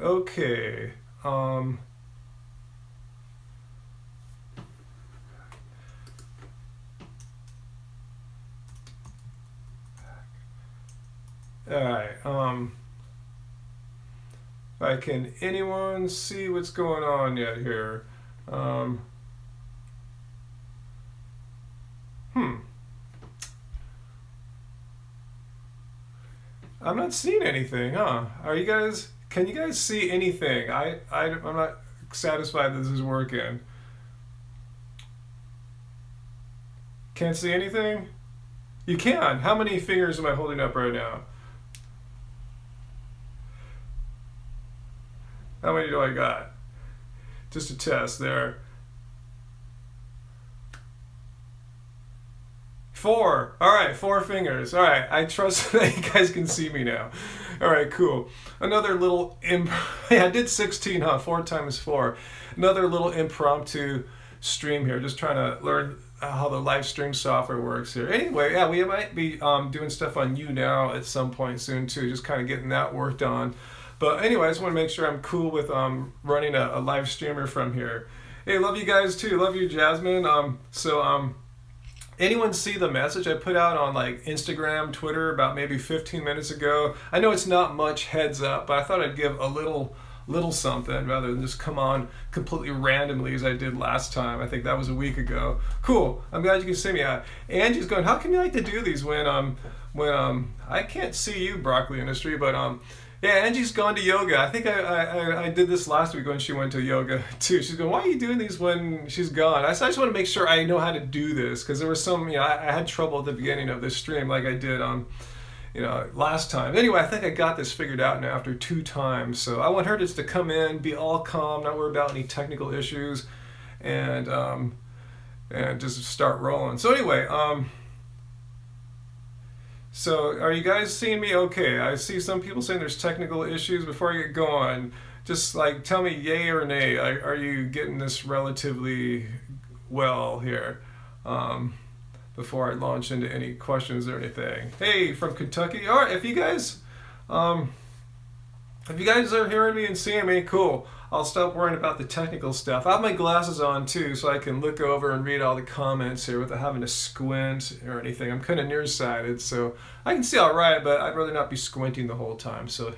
Okay. Um, all right. Can anyone see what's going on yet here? Um, hmm. I'm not seeing anything, huh? Are you guys? Can you guys see anything? I'm not satisfied that this is working. Can't see anything? You can. How many fingers am I holding up right now? How many do I got? Just a test there. Four. All right, four fingers. All right, I trust that you guys can see me now. All right, cool. Another little yeah, I did 16, huh? Four times four. Another little impromptu stream here. Just trying to learn how the live stream software works here. Anyway, yeah, we might be doing stuff on you now at some point soon too. Just kind of getting that worked on. But anyway, I just want to make sure I'm cool with running a live streamer from here. Hey, love you guys too. Love you, Jasmine. Anyone see the message I put out on like Instagram, Twitter about maybe 15 minutes ago? I know it's not much heads up, but I thought I'd give a little something rather than just come on completely randomly as I did last time. I think that was a week ago. Cool. I'm glad you can see me. Angie's going, how can you like to do these when I can't see you, broccoli industry, but yeah, Angie's gone to yoga. I think I did this last week when she went to yoga too. She's going, why are you doing these when she's gone? I just want to make sure I know how to do this because there was some, I had trouble at the beginning of this stream like I did last time. Anyway, I think I got this figured out now after two times. So I want her just to come in, be all calm, not worry about any technical issues, and just start rolling. So anyway, so are you guys seeing me okay? I see some people saying there's technical issues. Before I get going, just like tell me yay or nay. Are you getting this relatively well here? Before I launch into any questions or anything. Hey, from Kentucky. All right, um, if you guys are hearing me and seeing me, cool. I'll stop worrying about the technical stuff. I have my glasses on too, so I can look over and read all the comments here without having to squint or anything. I'm kind of nearsighted, so I can see all right, but I'd rather not be squinting the whole time. So,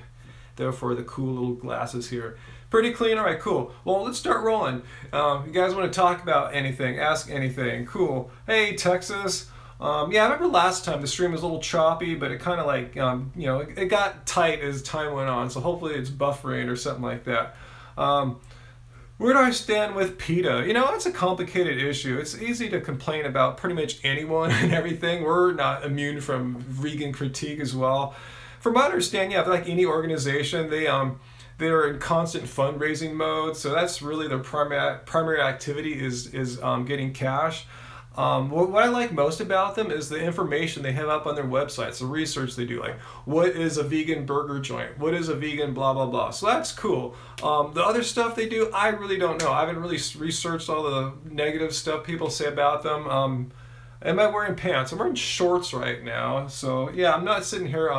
therefore, the cool little glasses here. Pretty clean. All right, cool. Well, let's start rolling. You guys want to talk about anything? Ask anything. Cool. Hey, Texas. Yeah, I remember last time the stream was a little choppy, but it kind of like, it got tight as time went on. So hopefully it's buffering or something like that. Where do I stand with PETA? It's a complicated issue. It's easy to complain about pretty much anyone and everything. We're not immune from vegan critique as well. From what I understand, yeah, like any organization, they're in constant fundraising mode, so that's really their primary activity is getting cash. What I like most about them is the information they have up on their websites, the research they do, like what is a vegan burger joint, what is a vegan blah blah blah. So that's cool. The other stuff they do, I really don't know. I haven't really researched all the negative stuff people say about them. Am I wearing pants? I'm wearing shorts right now, so yeah, I'm not sitting here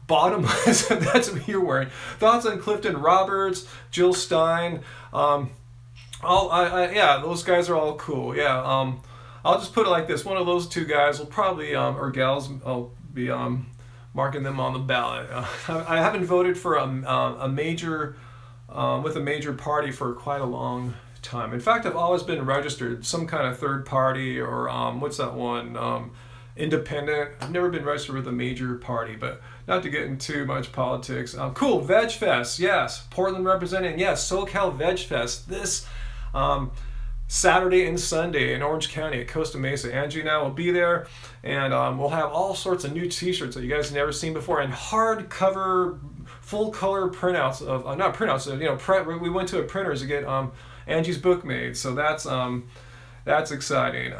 bottomless. If that's what you're wearing. Thoughts on Clifton Roberts, Jill Stein. Yeah, those guys are all cool. Yeah. I'll just put it like this: one of those two guys will probably, or gals, I'll be marking them on the ballot. I haven't voted for a major, with a major party for quite a long time. In fact, I've always been registered some kind of third party or what's that one? Independent. I've never been registered with a major party, but not to get into much politics. Cool, Veg Fest, yes. Portland representing, yes. SoCal Veg Fest this Saturday and Sunday in Orange County at Costa Mesa. Angie and I will be there, and we'll have all sorts of new t-shirts that you guys have never seen before, and hardcover, full color printouts of, not printouts, we went to a printer to get Angie's book made, so that's exciting.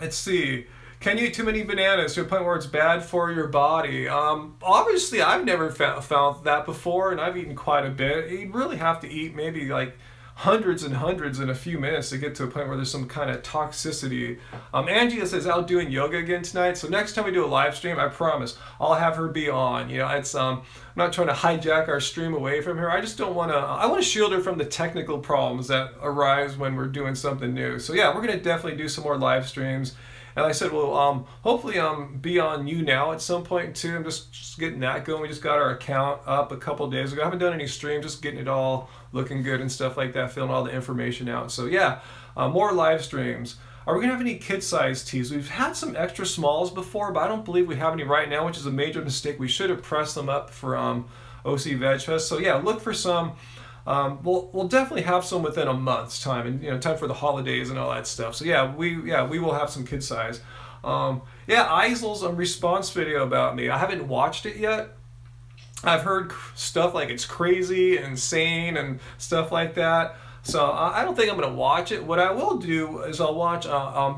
Let's see. Can you eat too many bananas to a point where it's bad for your body? Obviously, I've never found that before, and I've eaten quite a bit. You'd really have to eat maybe like hundreds and hundreds in a few minutes to get to a point where there's some kind of toxicity. Angie is out doing yoga again tonight, so next time we do a live stream, I promise I'll have her be on. You know, it's I'm not trying to hijack our stream away from her. I just don't want to. I want to shield her from the technical problems that arise when we're doing something new. So yeah, we're gonna definitely do some more live streams. And I said, well, hopefully be on You Now at some point too. I'm just getting that going. We just got our account up a couple days ago. I haven't done any streams, just getting it all looking good and stuff like that, filling all the information out. So yeah, more live streams. Are we gonna have any kid-sized tees? We've had some extra smalls before, but I don't believe we have any right now, which is a major mistake. We should have pressed them up for OC Veg Fest. So yeah, look for some. We'll definitely have some within a month's time, and you know, time for the holidays and all that stuff. So yeah, we will have some kid size. Yeah, Eisel's response video about me. I haven't watched it yet. I've heard stuff like it's crazy, insane, and stuff like that. So I don't think I'm gonna watch it. What I will do is I'll watch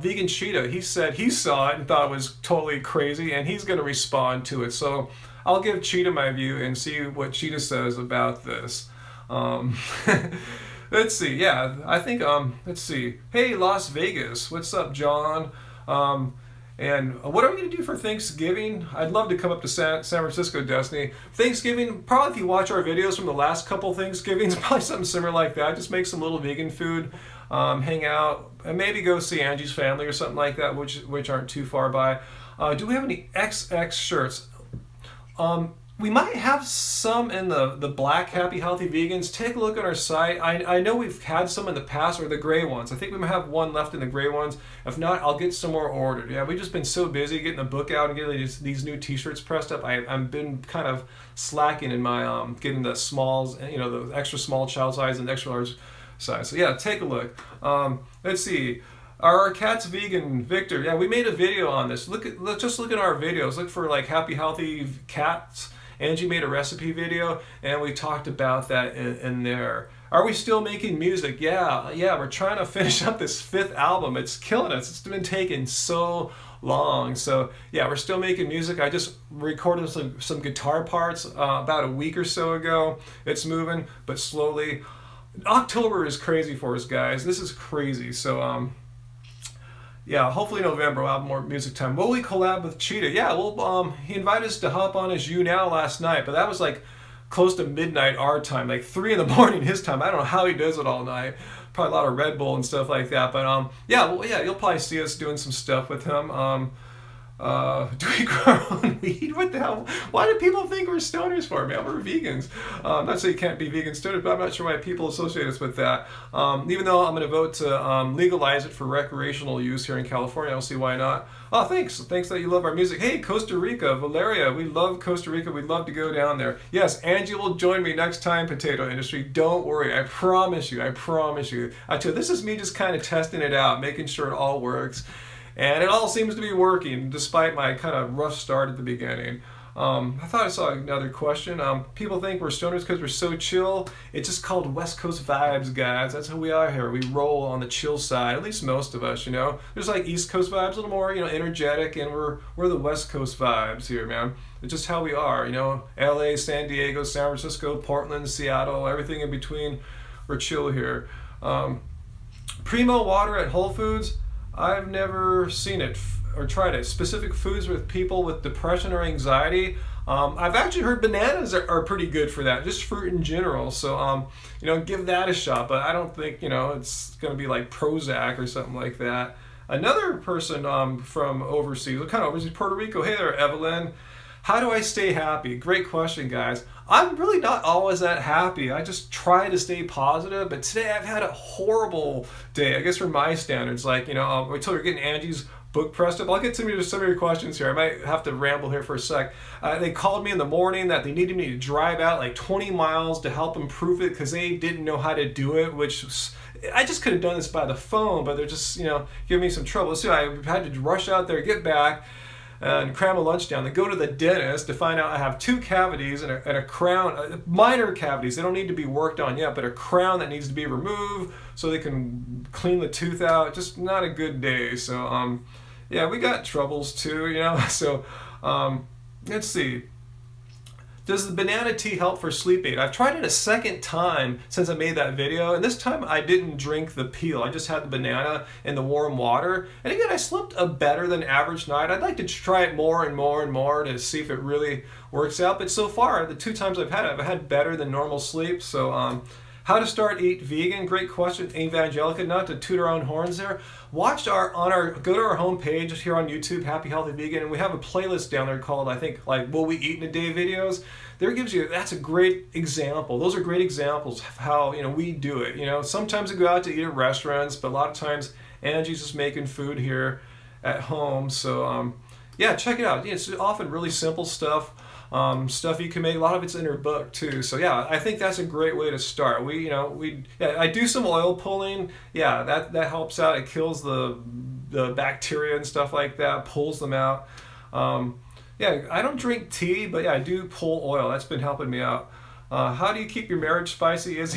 Vegan Cheetah. He said he saw it and thought it was totally crazy, and he's gonna respond to it. So I'll give Cheetah my view and see what Cheetah says about this. Let's see. Yeah, I think let's see. Hey, Las Vegas, what's up, John? And what are we gonna do for Thanksgiving? I'd love to come up to San Francisco, Destiny. Thanksgiving, probably if you watch our videos from the last couple Thanksgivings, probably something similar like that. Just make some little vegan food, hang out, and maybe go see Angie's family or something like that, which aren't too far by. Do we have any XX shirts? We might have some in the black Happy Healthy Vegans. Take a look at our site. I know we've had some in the past, or the gray ones. I think we might have one left in the gray ones. If not, I'll get some more ordered. Yeah, we've just been so busy getting the book out and getting these new t-shirts pressed up. I've been kind of slacking in my getting the smalls, you know, the extra small child size and extra large size. So yeah, take a look. Let's see. Are our cats vegan, Victor? Yeah, we made a video on this. Just look at our videos. Look for like Happy Healthy Cats. Angie made a recipe video, and we talked about that in there. Are we still making music? Yeah, we're trying to finish up this 5th album. It's killing us. It's been taking so long. So yeah, we're still making music. I just recorded some guitar parts about a week or so ago. It's moving, but slowly. October is crazy for us, guys. This is crazy. So yeah, hopefully November we'll have more music time. Will we collab with Cheetah? Yeah, well, he invited us to hop on his You Now last night, but that was like close to midnight our time, like 3 in the morning his time. I don't know how he does it all night. Probably a lot of Red Bull and stuff like that. But yeah, you'll probably see us doing some stuff with him. Do we grow our own weed? What the hell? Why do people think we're stoners for, man? We're vegans. Not saying you can't be vegan stoners, but I'm not sure why people associate us with that. Even though I'm going to vote to legalize it for recreational use here in California, I don't see why not. Oh, thanks. Thanks that you love our music. Hey, Costa Rica, Valeria, we love Costa Rica. We'd love to go down there. Yes, Angie will join me next time, Potato Industry. Don't worry. I promise you. I promise you. Actually, this is me just kind of testing it out, making sure it all works. And it all seems to be working, despite my kind of rough start at the beginning. I thought I saw another question. People think we're stoners because we're so chill. It's just called West Coast vibes, guys. That's who we are here. We roll on the chill side, at least most of us, you know. There's like East Coast vibes, a little more, you know, energetic, and we're the West Coast vibes here, man. It's just how we are, you know. LA, San Diego, San Francisco, Portland, Seattle, everything in between. We're chill here. Primo water at Whole Foods. I've never seen it or tried it. Specific foods with people with depression or anxiety. I've actually heard bananas are pretty good for that, just fruit in general. So, you know, give that a shot. But I don't think, you know, it's going to be like Prozac or something like that. Another person from overseas, what kind of overseas? Puerto Rico. Hey there, Evelyn. How do I stay happy? Great question, guys. I'm really not always that happy. I just try to stay positive, but today I've had a horrible day, I guess for my standards. Like, you know, I told you we're getting Angie's book pressed up. I'll get to some of your questions here. I might have to ramble here for a sec. They called me in the morning that they needed me to drive out like 20 miles to help them proof it because they didn't know how to do it, which I just could have done this by the phone, but they're just, you know, giving me some trouble. So I had to rush out there, get back, and cram a lunch down. Then go to the dentist to find out I have 2 cavities and a crown, minor cavities. They don't need to be worked on yet, but a crown that needs to be removed so they can clean the tooth out. Just not a good day. So yeah, we got troubles too, you know. So let's see. Does the banana tea help for sleep aid? I've tried it a second time since I made that video, and this time I didn't drink the peel. I just had the banana in the warm water. And again, I slept a better than average night. I'd like to try it more and more and more to see if it really works out. But so far, the 2 times I've had better than normal sleep. So how to start eat vegan? Great question, Evangelica. Not to toot our own horns there. Go to our homepage here on YouTube, Happy Healthy Vegan, and we have a playlist down there called, I think, like What We Eat in a Day videos. That's a great example. Those are great examples of how we do it. Sometimes we go out to eat at restaurants, but a lot of times Angie's just making food here at home. So yeah, check it out. It's often really simple stuff. Stuff you can make. A lot of it's in her book too. So yeah, I think that's a great way to start. I do some oil pulling. Yeah, that helps out. It kills the bacteria and stuff like that. Pulls them out. Yeah, I don't drink tea, but yeah, I do pull oil. That's been helping me out. How do you keep your marriage spicy as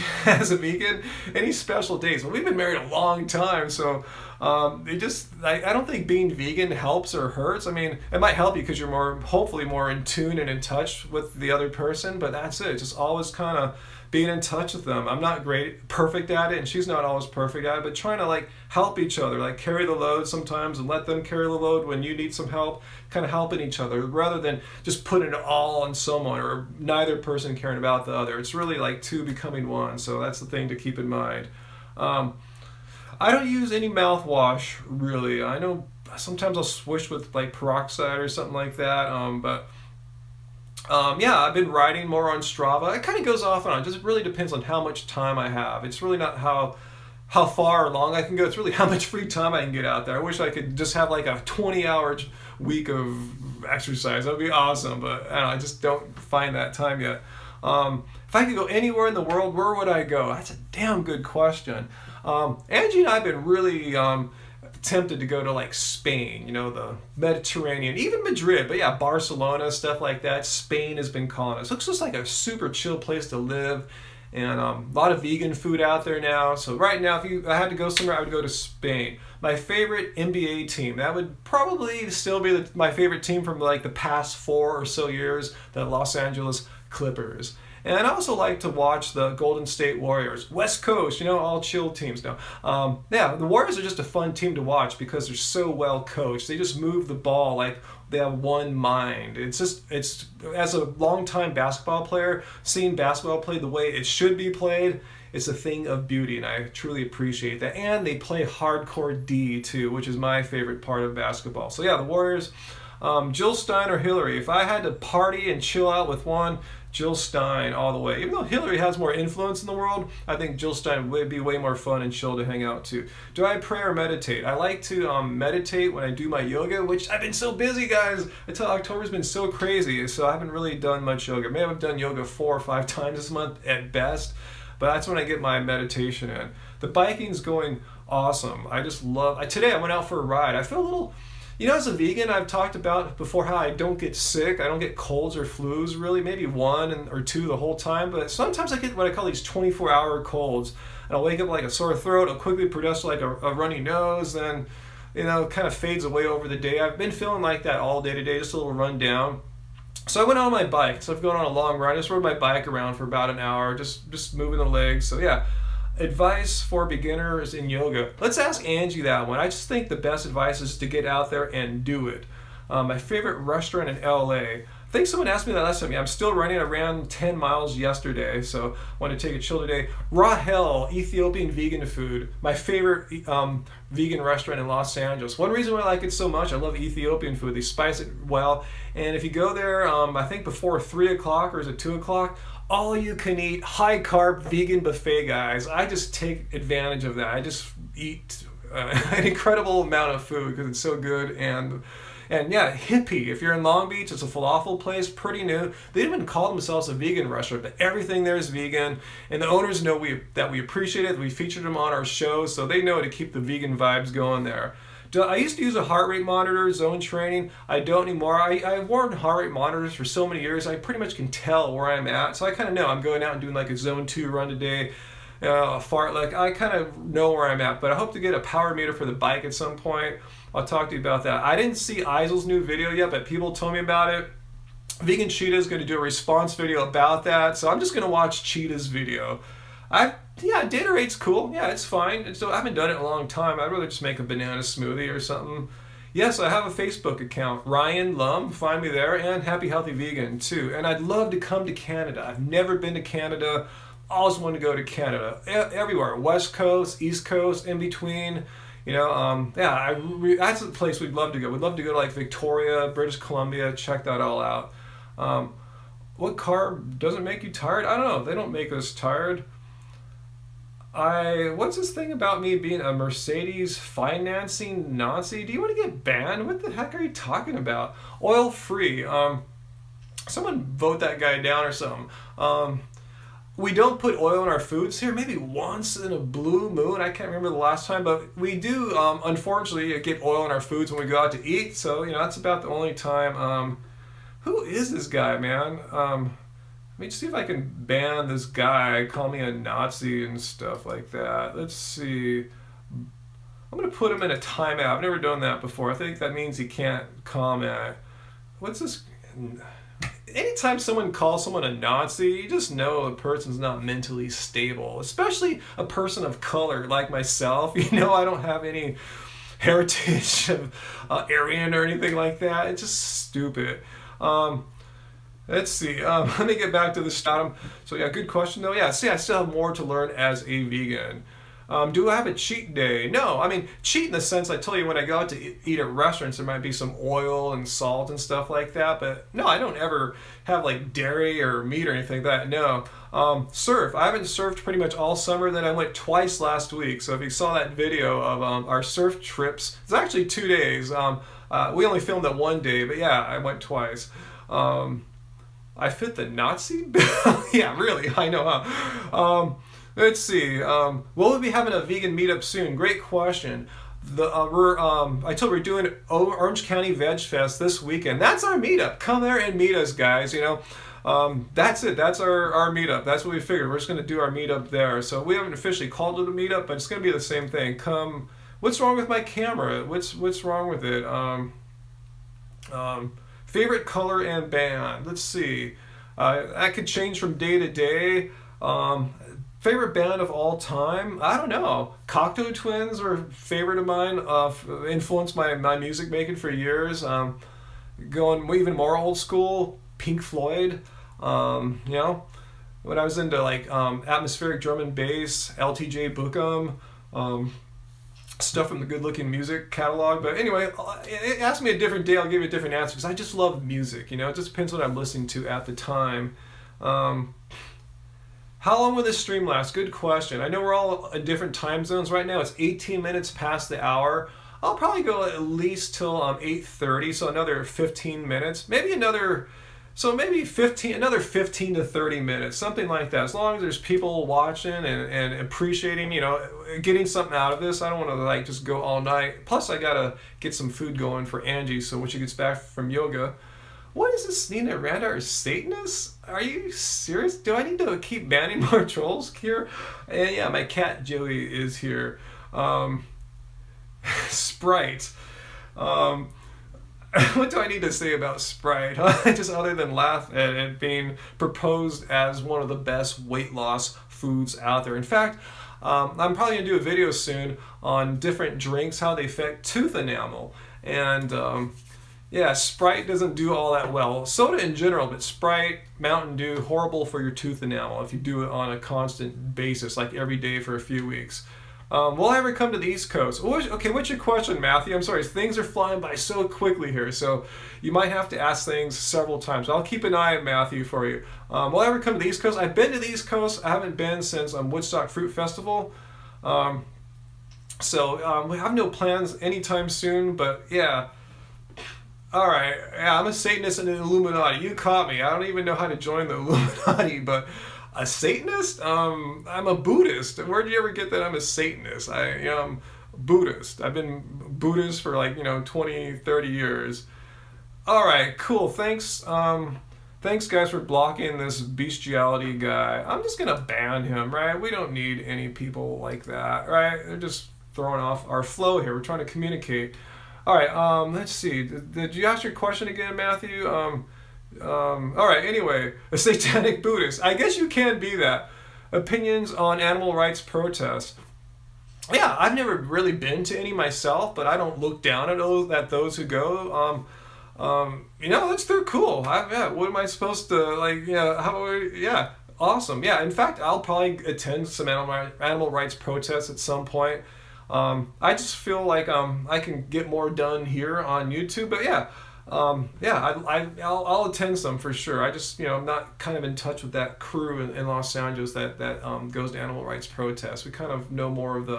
a vegan? Any special days? Well, we've been married a long time, so I don't think being vegan helps or hurts. I mean, it might help you because you're hopefully more in tune and in touch with the other person, but that's it. Just always kind of being in touch with them. I'm not perfect at it, and she's not always perfect at it, but trying to help each other, carry the load sometimes and let them carry the load when you need some help, kind of helping each other rather than just putting it all on someone or neither person caring about the other. It's really like two becoming one, so that's the thing to keep in mind. I don't use any mouthwash, really. I know sometimes I'll swish with peroxide or something like that, yeah, I've been writing more on Strava. It kind of goes off and on. It just really depends on how much time I have. It's really not how far or long I can go. It's really how much free time I can get out there. I wish I could just have a 20-hour week of exercise. That would be awesome, but I just don't find that time yet. If I could go anywhere in the world, where would I go? That's a damn good question. Angie and I have been really tempted to go to Spain, the Mediterranean, even Madrid, but yeah, Barcelona, stuff like that. Spain has been calling us. Looks just like a super chill place to live, and a lot of vegan food out there now. So right now, if I had to go somewhere, I would go to Spain. My favorite NBA team, that would probably still be my favorite team from the past 4 or so years, the Los Angeles Clippers. And I also like to watch the Golden State Warriors. West Coast, all chill teams now. Yeah, the Warriors are just a fun team to watch because they're so well coached. They just move the ball like they have one mind. It's as a longtime basketball player, seeing basketball played the way it should be played, it's a thing of beauty, and I truly appreciate that. And they play hardcore D too, which is my favorite part of basketball. So yeah, the Warriors. Jill Stein or Hillary? If I had to party and chill out with one, Jill Stein all the way. Even though Hillary has more influence in the world, I think Jill Stein would be way more fun and chill to hang out to. Do I pray or meditate? I like to meditate when I do my yoga, which I've been so busy, guys. Until October's been so crazy, so I haven't really done much yoga. Maybe I've done yoga 4 or 5 times this month at best, but that's when I get my meditation in. The biking's going awesome. I just love. Today I went out for a ride. I feel a little. As a vegan, I've talked about before how I don't get sick. I don't get colds or flus, really, maybe 1 or 2 the whole time. But sometimes I get what I call these 24-hour colds. And I'll wake up like a sore throat. I'll quickly produce a runny nose. Then, it kind of fades away over the day. I've been feeling like that all day today, just a little run down. So I went out on my bike. So I've gone on a long run. I just rode my bike around for about an hour, just moving the legs. So yeah. Advice for beginners in yoga. Let's ask Angie that one. I just think the best advice is to get out there and do it. My favorite restaurant in LA. I think someone asked me that last time. Yeah, I'm still running. I ran 10 miles yesterday, so I want to take a chill today. Rahel, Ethiopian vegan food. My favorite vegan restaurant in Los Angeles. One reason why I like it so much, I love Ethiopian food. They spice it well. And if you go there, I think before 3 o'clock or is it 2 o'clock, all you can eat high carb vegan buffet, guys. I just take advantage of that. I just eat an incredible amount of food because it's so good. And yeah, Hippie. If you're in Long Beach, it's a falafel place, pretty new. They didn't even call themselves a vegan restaurant, but everything there is vegan. And the owners know that we appreciate it. We featured them on our show, so they know to keep the vegan vibes going there. I used to use a heart rate monitor, zone training. I don't anymore. I've worn heart rate monitors for so many years. I pretty much can tell where I'm at. So I kind of know I'm going out and doing a zone 2 run today, a fartlek. I kind of know where I'm at, but I hope to get a power meter for the bike at some point. I'll talk to you about that. I didn't see Eisel's new video yet, but people told me about it. Vegan Cheetah is going to do a response video about that, so I'm just going to watch Cheetah's video. Yeah, Datarate's cool. Yeah, it's fine. I haven't done it in a long time. I'd rather just make a banana smoothie or something. Yes, I have a Facebook account, Ryan Lum. Find me there, and Happy Healthy Vegan too. And I'd love to come to Canada. I've never been to Canada. Always want to go to Canada. Everywhere, West Coast, East Coast, in between. Yeah, that's the place we'd love to go. We'd love to go to like Victoria, British Columbia, check that all out. What carb doesn't make you tired? I don't know. They don't make us tired. What's this thing about me being a Mercedes financing Nazi? Do you want to get banned? What the heck are you talking about? Oil free. Someone vote that guy down or something. We don't put oil in our foods here. Maybe once in a blue moon. I can't remember the last time, but we do. Unfortunately, get oil in our foods when we go out to eat. So that's about the only time. Who is this guy, man? Let me see if I can ban this guy, call me a Nazi and stuff like that. Let's see. I'm going to put him in a timeout. I've never done that before. I think that means he can't comment. What's this? Anytime someone calls someone a Nazi, you just know the person's not mentally stable, especially a person of color like myself. I don't have any heritage of Aryan or anything like that. It's just stupid. Let's see. Let me get back to the stratum. So yeah, good question though. Yeah, see, I still have more to learn as a vegan. Do I have a cheat day? No, I mean cheat in the sense I tell you when I go out to eat at restaurants there might be some oil and salt and stuff like that, but no, I don't ever have like dairy or meat or anything like that. No. Surf. I haven't surfed pretty much all summer. Then I went twice last week. So if you saw that video of our surf trips, it's actually 2 days. We only filmed it 1 day, but yeah, I went twice. I fit the Nazi bill? Yeah, really, I know, huh? Let's see. Will we be having a vegan meetup soon? Great question. I told we're doing Orange County Veg Fest this weekend. That's our meetup. Come there and meet us, guys. That's it. That's our meetup. That's what we figured. We're just gonna do our meetup there. So we haven't officially called it a meetup, but it's gonna be the same thing. Come. What's wrong with my camera? What's wrong with it? Favorite color and band. Let's see. That could change from day to day. Favorite band of all time? I don't know. Cocteau Twins are a favorite of mine. Influenced my music making for years. Going even more old school, Pink Floyd. When I was into like atmospheric drum and bass, LTJ Bookham. Stuff from the Good Looking Music catalog. But anyway, ask me a different day, I'll give you a different answer because I just love music. It just depends what I'm listening to at the time. How long will this stream last? Good question. I know we're all in different time zones right now. It's 18 minutes past the hour. I'll probably go at least till 8:30, so another 15 minutes. Maybe another 15 to 30 minutes, something like that. As long as there's people watching and appreciating, getting something out of this. I don't want to just go all night. Plus, I gotta get some food going for Angie, so when she gets back from yoga. What is this? Nina Randa or Satanist? Are you serious? Do I need to keep banning more trolls here? And yeah, my cat Joey is here. Sprite. What do I need to say about Sprite? Just other than laugh at it being proposed as one of the best weight loss foods out there. In fact, I'm probably going to do a video soon on different drinks, how they affect tooth enamel. And yeah, Sprite doesn't do all that well. Soda in general, but Sprite, Mountain Dew, horrible for your tooth enamel if you do it on a constant basis, like every day for a few weeks. Will I ever come to the East Coast? Okay, what's your question, Matthew? I'm sorry, things are flying by so quickly here, so you might have to ask things several times. I'll keep an eye on Matthew for you. Will I ever come to the East Coast? I've been to the East Coast. I haven't been since Woodstock Fruit Festival. So we have no plans anytime soon, but yeah. All right, yeah, I'm a Satanist and an Illuminati. You caught me. I don't even know how to join the Illuminati, but a Satanist? I'm a Buddhist. Where did you ever get that I'm a Satanist? I am Buddhist. I've been Buddhist for 20, 30 years. All right, cool. Thanks. Thanks, guys, for blocking this bestiality guy. I'm just going to ban him, right? We don't need any people like that, right? They're just throwing off our flow here. We're trying to communicate. All right, let's see. Did you ask your question again, Matthew? All right. Anyway, a satanic Buddhist. I guess you can be that. Opinions on animal rights protests. Yeah, I've never really been to any myself, but I don't look down at those who go. They're cool. Yeah, what am I supposed to like? Yeah, yeah, awesome. Yeah, in fact, I'll probably attend some animal rights protests at some point. I just feel like I can get more done here on YouTube, but yeah. I'll attend some for sure. I just, I'm not kind of in touch with that crew in Los Angeles that goes to animal rights protests. We kind of know more of the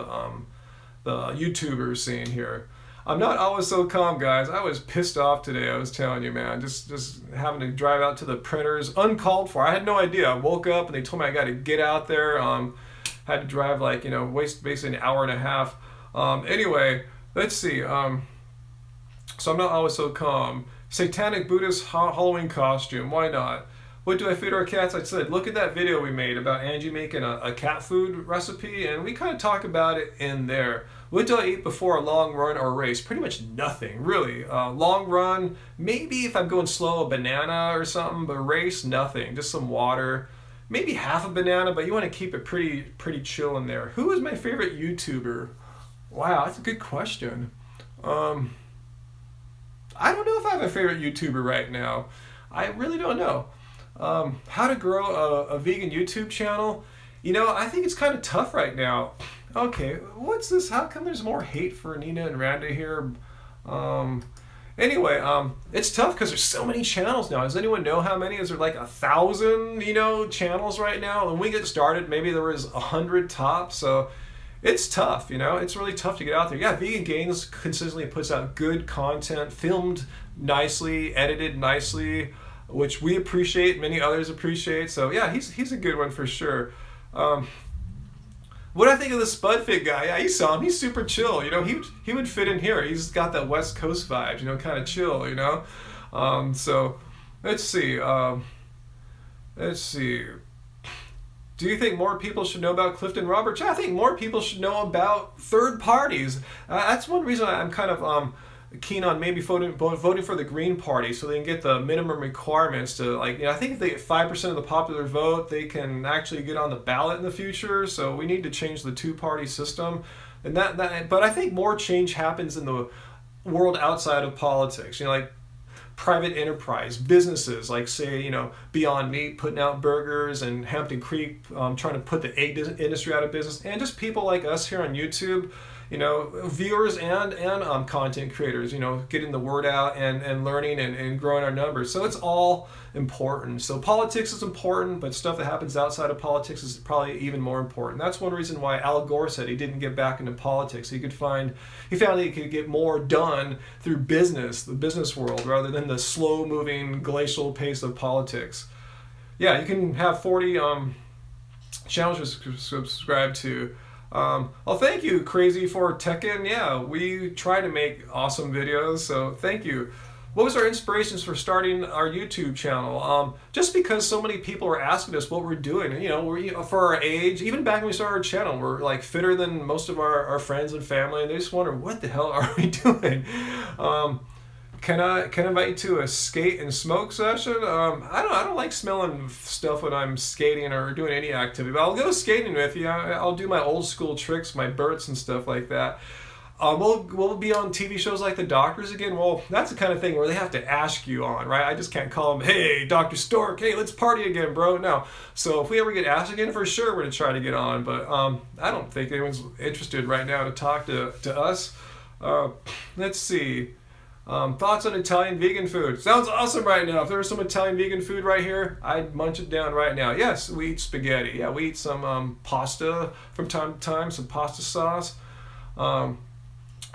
YouTuber scene here. I'm not always so calm, guys. I was pissed off today. I was telling you, man, just having to drive out to the printers uncalled for. I had no idea. I woke up and they told me I got to get out there. Had to drive waste basically an hour and a half. Anyway, let's see. So I'm not always so calm. Satanic Buddhist Halloween costume. Why not? What do I feed our cats? I said, look at that video we made about Angie making a cat food recipe, and we kind of talk about it in there. What do I eat before a long run or race? Pretty much nothing, really. Long run, maybe if I'm going slow, a banana or something, but race, nothing. Just some water. Maybe half a banana, but you want to keep it pretty chill in there. Who is my favorite YouTuber? Wow, that's a good question. I don't know if I have a favorite YouTuber right now. I really don't know. How to grow a vegan YouTube channel? I think it's kind of tough right now. Okay, what's this? How come there's more hate for Nina and Randa here? Anyway, it's tough because there's so many channels now. Does anyone know how many? Is there like 1,000, channels right now? When we get started, maybe there was 100 tops. So it's tough, it's really tough to get out there. Yeah, Vegan Gains consistently puts out good content, filmed nicely, edited nicely, which we appreciate, many others appreciate. So yeah, he's a good one for sure. What do I think of the Spudfit guy? Yeah, you saw him. He's super chill. He would fit in here. He's got that West Coast vibe, kind of chill, So let's see. Do you think more people should know about Clifton Roberts? Yeah, I think more people should know about third parties. That's one reason I'm kind of keen on maybe voting for the Green Party, so they can get the minimum requirements to I think if they get 5% of the popular vote, they can actually get on the ballot in the future. So we need to change the two-party system, and but I think more change happens in the world outside of politics. Private enterprise, businesses like say, Beyond Meat putting out burgers, and Hampton Creek trying to put the egg industry out of business, and just people like us here on YouTube, viewers and content creators, getting the word out and learning and growing our numbers. So it's all important. So politics is important, but stuff that happens outside of politics is probably even more important. That's one reason why Al Gore said he didn't get back into politics. He found that he could get more done through the business world, rather than the slow-moving glacial pace of politics. Yeah, you can have 40 channels to subscribe to. Well, thank you, Crazy for Tekken. Yeah, we try to make awesome videos, so thank you. What was our inspirations for starting our YouTube channel? Just because so many people are asking us what we're doing. For our age, even back when we started our channel, we're fitter than most of our friends and family, and they just wonder, what the hell are we doing? Can I invite you to a skate and smoke session? I don't like smelling stuff when I'm skating or doing any activity, but I'll go skating with you. I'll do my old school tricks, my burts and stuff like that. We'll be on TV shows like The Doctors again. Well, that's the kind of thing where they have to ask you on, right? I just can't call them, hey, Dr. Stork, hey, let's party again, bro. No. So if we ever get asked again, for sure we're going to try to get on. But I don't think anyone's interested right now to talk to us. Let's see. Thoughts on Italian vegan food? Sounds awesome right now. If there was some Italian vegan food right here, I'd munch it down right now. Yes, we eat spaghetti. Yeah, we eat some pasta from time to time, some pasta sauce.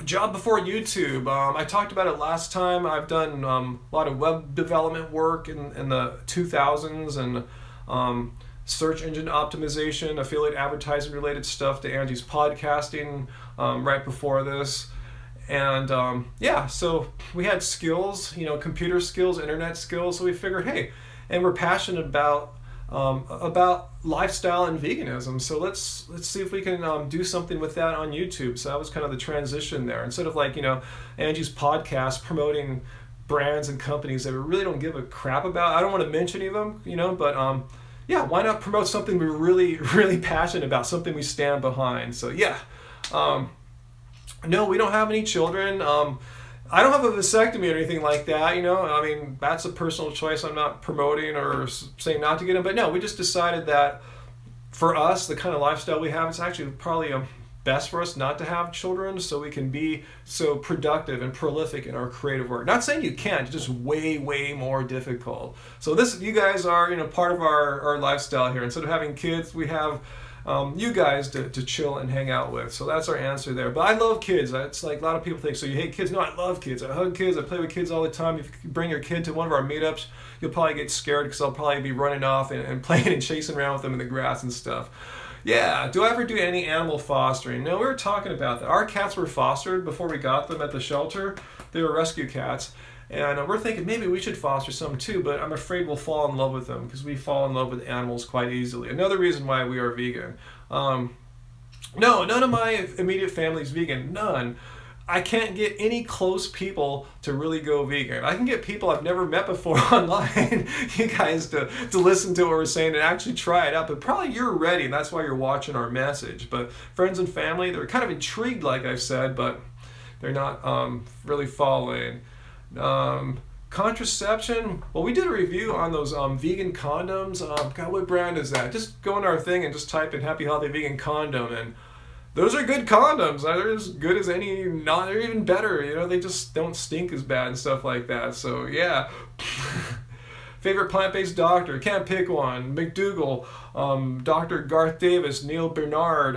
Job before YouTube. I talked about it last time. I've done a lot of web development work in the 2000s, and search engine optimization, affiliate advertising related stuff to Angie's podcasting right before this. And so we had skills, computer skills, internet skills. So we figured, hey, and we're passionate about lifestyle and veganism. So let's see if we can do something with that on YouTube. So that was kind of the transition there. Instead of Angie's podcast promoting brands and companies that we really don't give a crap about. I don't want to mention any of them, but yeah, why not promote something we're really, really passionate about, something we stand behind? So yeah, no, we don't have any children. I don't have a vasectomy or anything like that, I mean, that's a personal choice. I'm not promoting or saying not to get them, but no, we just decided that for us, the kind of lifestyle we have, it's actually probably best for us not to have children so we can be so productive and prolific in our creative work. Not saying you can't, it's just way, way more difficult. So you guys are, part of our lifestyle here. Instead of having kids, we have you guys to chill and hang out with. So that's our answer there. But I love kids. It's like a lot of people think, so you hate kids? No, I love kids. I hug kids. I play with kids all the time. If you bring your kid to one of our meetups, you'll probably get scared because I'll probably be running off and playing and chasing around with them in the grass and stuff. Yeah, do I ever do any animal fostering? No, we were talking about that. Our cats were fostered before we got them at the shelter. They were rescue cats. And we're thinking maybe we should foster some too, but I'm afraid we'll fall in love with them because we fall in love with animals quite easily. Another reason why we are vegan. No, none of my immediate family's vegan. None. I can't get any close people to really go vegan. I can get people I've never met before online, you guys, to listen to what we're saying and actually try it out. But probably you're ready, and that's why you're watching our message. But friends and family, they're kind of intrigued, like I've said, but they're not really following. Contraception, well, we did a review on those vegan condoms. God, what brand is that? Just go in our thing and just type in Happy Holiday Vegan Condom, and those are good condoms. They're as good as any, they're even better. They just don't stink as bad and stuff like that. So yeah. Favorite plant-based doctor? Can't pick one. McDougall, Dr. Garth Davis, Neil Bernard,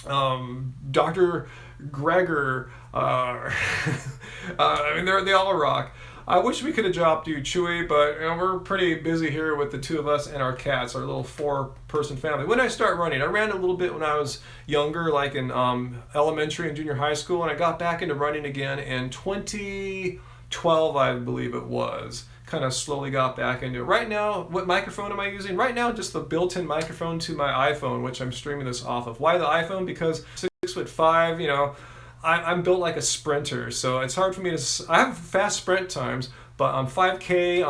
Dr. Greger. I mean, they all rock. I wish we could have dropped you, Chewy, but we're pretty busy here with the two of us and our cats, our little 4-person family. When I start running, I ran a little bit when I was younger, like in elementary and junior high school, and I got back into running again in 2012, I believe it was. Kind of slowly got back into it. Right now, what microphone am I using? Right now, just the built-in microphone to my iPhone, which I'm streaming this off of. Why the iPhone? Because 6'5", I'm built like a sprinter, so it's hard for me to. I have fast sprint times, but 5K,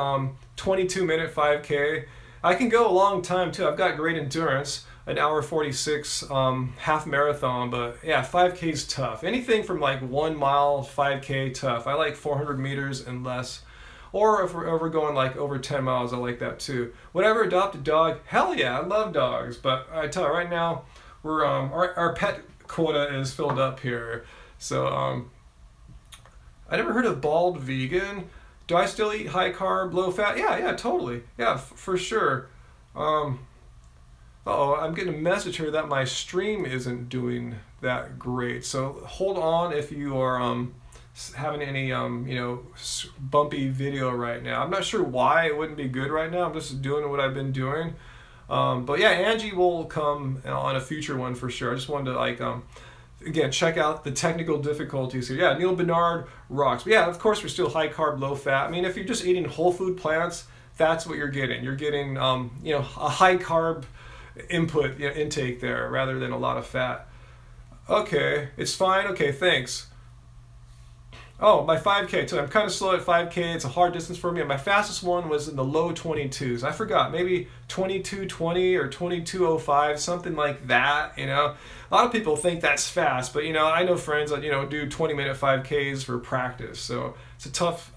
22-minute 5K, I can go a long time too. I've got great endurance, an hour 46 half marathon, but yeah, 5K is tough. Anything from like 1 mile, 5K, tough. I like 400 meters and less. Or if we're going like over 10 miles, I like that too. Whatever, adopt a dog, hell yeah, I love dogs. But I tell you, right now, we're our pet quota is filled up here. So I never heard of bald vegan. Do I still eat high carb, low fat? Yeah, totally. Yeah, for sure. I'm getting a message here that my stream isn't doing that great. So hold on if you are having any bumpy video right now. I'm not sure why it wouldn't be good right now. I'm just doing what I've been doing. But yeah, Angie will come on a future one for sure. I just wanted to again, check out the technical difficulties here. Yeah, Neil Bernard rocks. But yeah, of course, we're still high carb, low fat. I mean, if you're just eating whole food plants, that's what you're getting. You're getting, a high carb intake there rather than a lot of fat. Okay, it's fine. Okay, thanks. Oh, my 5K too. I'm kind of slow at 5K. It's a hard distance for me. And my fastest one was in the low 22s. I forgot, maybe 22:20 or 22:05, something like that. A lot of people think that's fast, but I know friends that do 20-minute 5Ks for practice. So it's a tough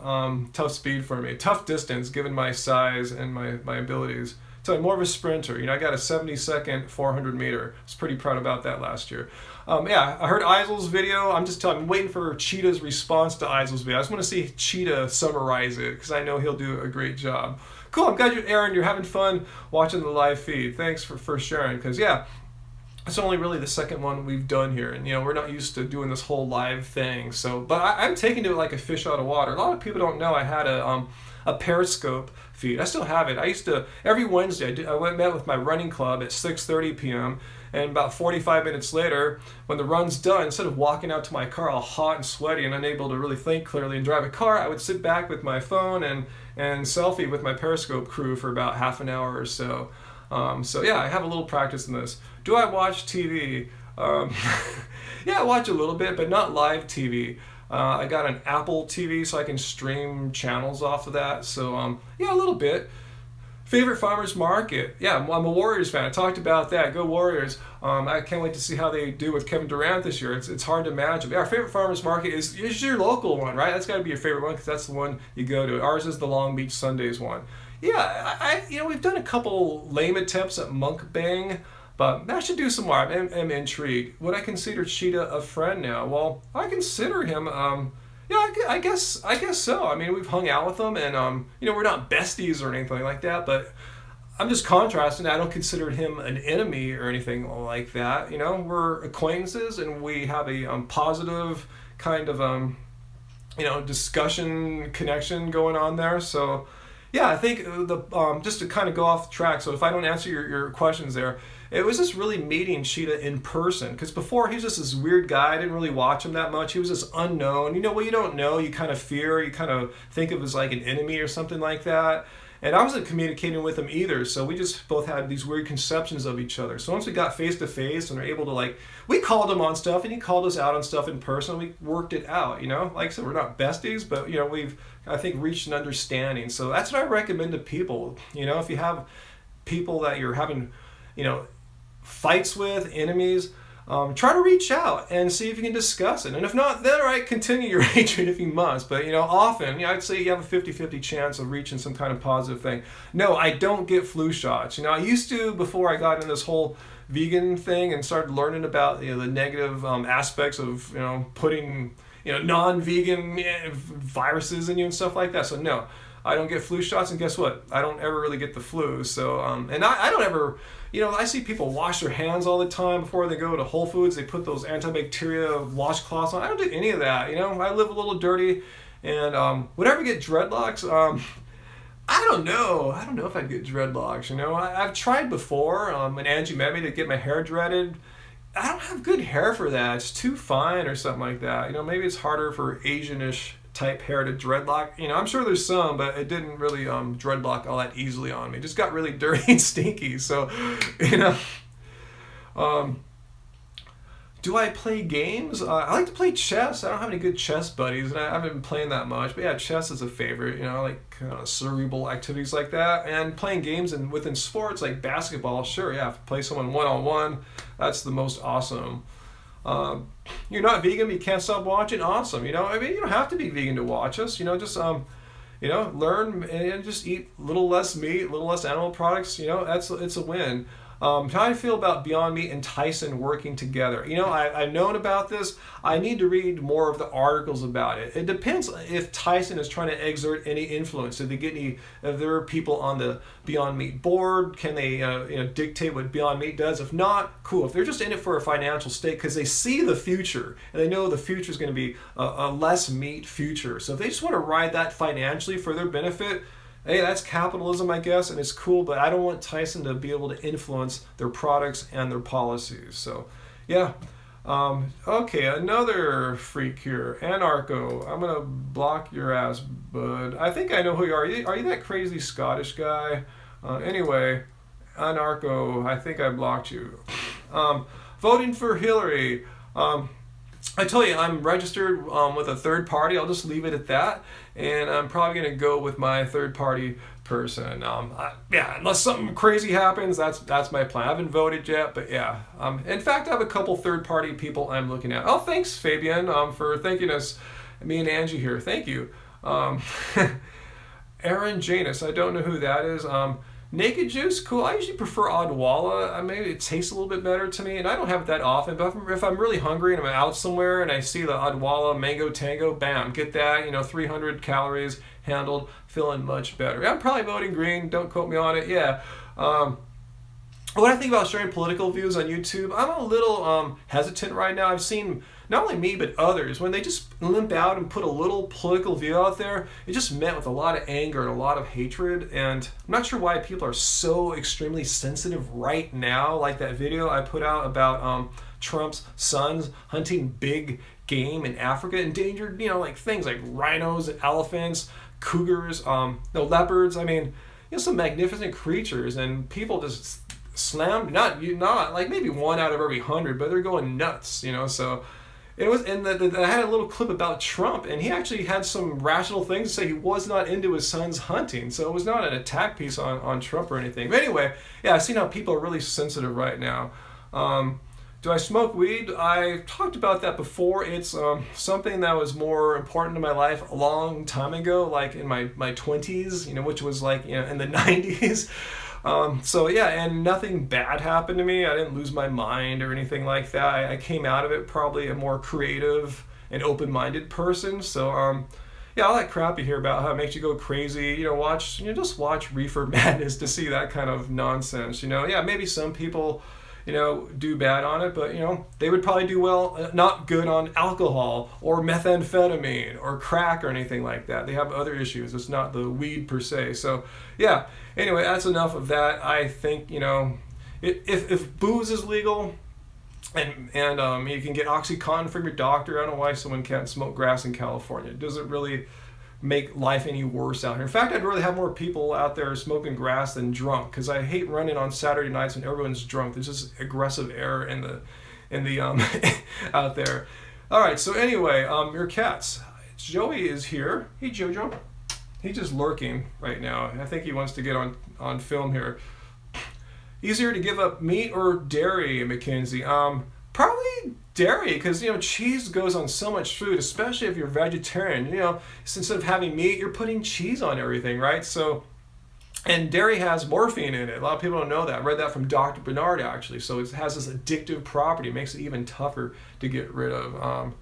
speed for me. Tough distance given my size and my abilities. So I'm more of a sprinter. I got a 70-second 400 meter. I was pretty proud about that last year. Yeah, I heard Eisel's video. I'm waiting for Cheetah's response to Eisel's video. I just want to see Cheetah summarize it because I know he'll do a great job. Cool, I'm glad you're having fun watching the live feed. Thanks for sharing because, yeah, it's only really the second one we've done here. And, we're not used to doing this whole live thing. So, but I'm taking to it like a fish out of water. A lot of people don't know I had a Periscope feed. I still have it. I used to, every Wednesday, I met with my running club at 6:30 p.m., and about 45 minutes later, when the run's done, instead of walking out to my car all hot and sweaty and unable to really think clearly and drive a car, I would sit back with my phone and selfie with my Periscope crew for about half an hour or so. So yeah, I have a little practice in this. Do I watch TV? Yeah, I watch a little bit, but not live TV. I got an Apple TV so I can stream channels off of that. So yeah, a little bit. Favorite farmers market? Yeah, I'm a Warriors fan. I talked about that. Go Warriors! I can't wait to see how they do with Kevin Durant this year. It's hard to imagine. But yeah, our favorite farmers market is your local one, right? That's got to be your favorite one because that's the one you go to. Ours is the Long Beach Sundays one. Yeah, we've done a couple lame attempts at mukbang, but I should do some more. I'm intrigued. Would I consider Cheetah a friend now? Well, I consider him. Yeah, I guess so. I mean, we've hung out with them, and we're not besties or anything like that. But I'm just contrasting. I don't consider him an enemy or anything like that. We're acquaintances, and we have a positive kind of discussion connection going on there. So, yeah, I think just to kind of go off track. So if I don't answer your questions there. It was just really meeting Cheetah in person, because before he was just this weird guy. I didn't really watch him that much. He was this unknown. What you don't know, you kind of fear, you kind of think of as like an enemy or something like that. And I wasn't communicating with him either, so we just both had these weird conceptions of each other. So once we got face to face and were able to we called him on stuff and he called us out on stuff in person. We worked it out, Like I said, we're not besties, but we've, I think, reached an understanding. So that's what I recommend to people. If you have people that you're having, fights with, enemies, try to reach out and see if you can discuss it. And if not, then continue your hatred if you must. But often, I'd say you have a 50-50 chance of reaching some kind of positive thing. No, I don't get flu shots. I used to before I got in this whole vegan thing and started learning about the negative aspects of putting non-vegan viruses in you and stuff like that. So no, I don't get flu shots, and guess what? I don't ever really get the flu. So and I don't ever. I see people wash their hands all the time before they go to Whole Foods. They put those antibacterial washcloths on. I don't do any of that. I live a little dirty, and whenever I get dreadlocks, I don't know. I don't know if I'd get dreadlocks. I've tried before. When Angie met me to get my hair dreaded, I don't have good hair for that. It's too fine or something like that. Maybe it's harder for Asianish type hair to dreadlock. I'm sure there's some, but it didn't really dreadlock all that easily on me. It just got really dirty and stinky. So, do I play games? I like to play chess. I don't have any good chess buddies, and I haven't been playing that much. But yeah, chess is a favorite. I like cerebral activities like that, and playing games and within sports like basketball. Sure, yeah, if I play someone one-on-one, that's the most awesome. You're not vegan, but you can't stop watching. Awesome. You don't have to be vegan to watch us. Just learn and just eat a little less meat, a little less animal products. It's a win. How do I feel about Beyond Meat and Tyson working together? I've known about this. I need to read more of the articles about it. It depends if Tyson is trying to exert any influence. Did they get any of their people on the Beyond Meat board? Can they dictate what Beyond Meat does? If not, cool. If they're just in it for a financial stake because they see the future and they know the future is going to be a less meat future. So if they just want to ride that financially for their benefit, hey, that's capitalism, I guess, and it's cool, but I don't want Tyson to be able to influence their products and their policies. So, yeah. Okay, another freak here. Anarcho. I'm going to block your ass, bud. I think I know who you are. Are you that crazy Scottish guy? Anyway, Anarcho, I think I blocked you. Voting for Hillary. I tell you, I'm registered with a third party. I'll just leave it at that. And I'm probably going to go with my third party person. Unless something crazy happens, that's my plan. I haven't voted yet, but yeah. In fact, I have a couple third party people I'm looking at. Oh, thanks, Fabian, for thanking us, me and Angie here. Thank you. Aaron Janus, I don't know who that is. Naked Juice, cool. I usually prefer Odwalla. Maybe it tastes a little bit better to me, and I don't have it that often. But if I'm really hungry and I'm out somewhere and I see the Odwalla Mango Tango, bam, get that. 300 calories handled, feeling much better. I'm probably voting green. Don't quote me on it. Yeah. What I think about sharing political views on YouTube, I'm a little hesitant right now. I've seen not only me but others, when they just limp out and put a little political view out there, it just met with a lot of anger and a lot of hatred. And I'm not sure why people are so extremely sensitive right now, like that video I put out about Trump's sons hunting big game in Africa, endangered, things like rhinos and elephants, cougars, leopards. Some magnificent creatures, and people just slammed, not like maybe one out of every 100, but they're going nuts, so It was, and I had a little clip about Trump, and he actually had some rational things to say. He was not into his son's hunting, so it was not an attack piece on Trump or anything. But anyway, yeah, I've seen how people are really sensitive right now. Do I smoke weed? I talked about that before. It's something that was more important in my life a long time ago, like in my 20s, which was like in the 90s. So yeah, and nothing bad happened to me. I didn't lose my mind or anything like that. I came out of it probably a more creative and open-minded person. So yeah, all that crap you hear about how it makes you go crazy, just watch Reefer Madness to see that kind of nonsense. Yeah, maybe some people do bad on it, but they would probably do well, not good on alcohol or methamphetamine or crack or anything like that. They have other issues. It's not the weed per se. So yeah, anyway, that's enough of that. I think if booze is legal and you can get OxyContin from your doctor, I don't know why someone can't smoke grass in California. Does it really make life any worse out here? In fact, I'd rather have more people out there smoking grass than drunk, because I hate running on Saturday nights when everyone's drunk. There's this aggressive air in the out there. All right, so anyway, your cats. Joey is here. Hey, Jojo. He's just lurking right now. I think he wants to get on film here. Easier to give up meat or dairy, Mackenzie? Probably dairy, because cheese goes on so much food, especially if you're vegetarian. Instead of having meat, you're putting cheese on everything, right? So, and dairy has morphine in it. A lot of people don't know that. I read that from Dr. Bernard, actually. So it has this addictive property. It makes it even tougher to get rid of.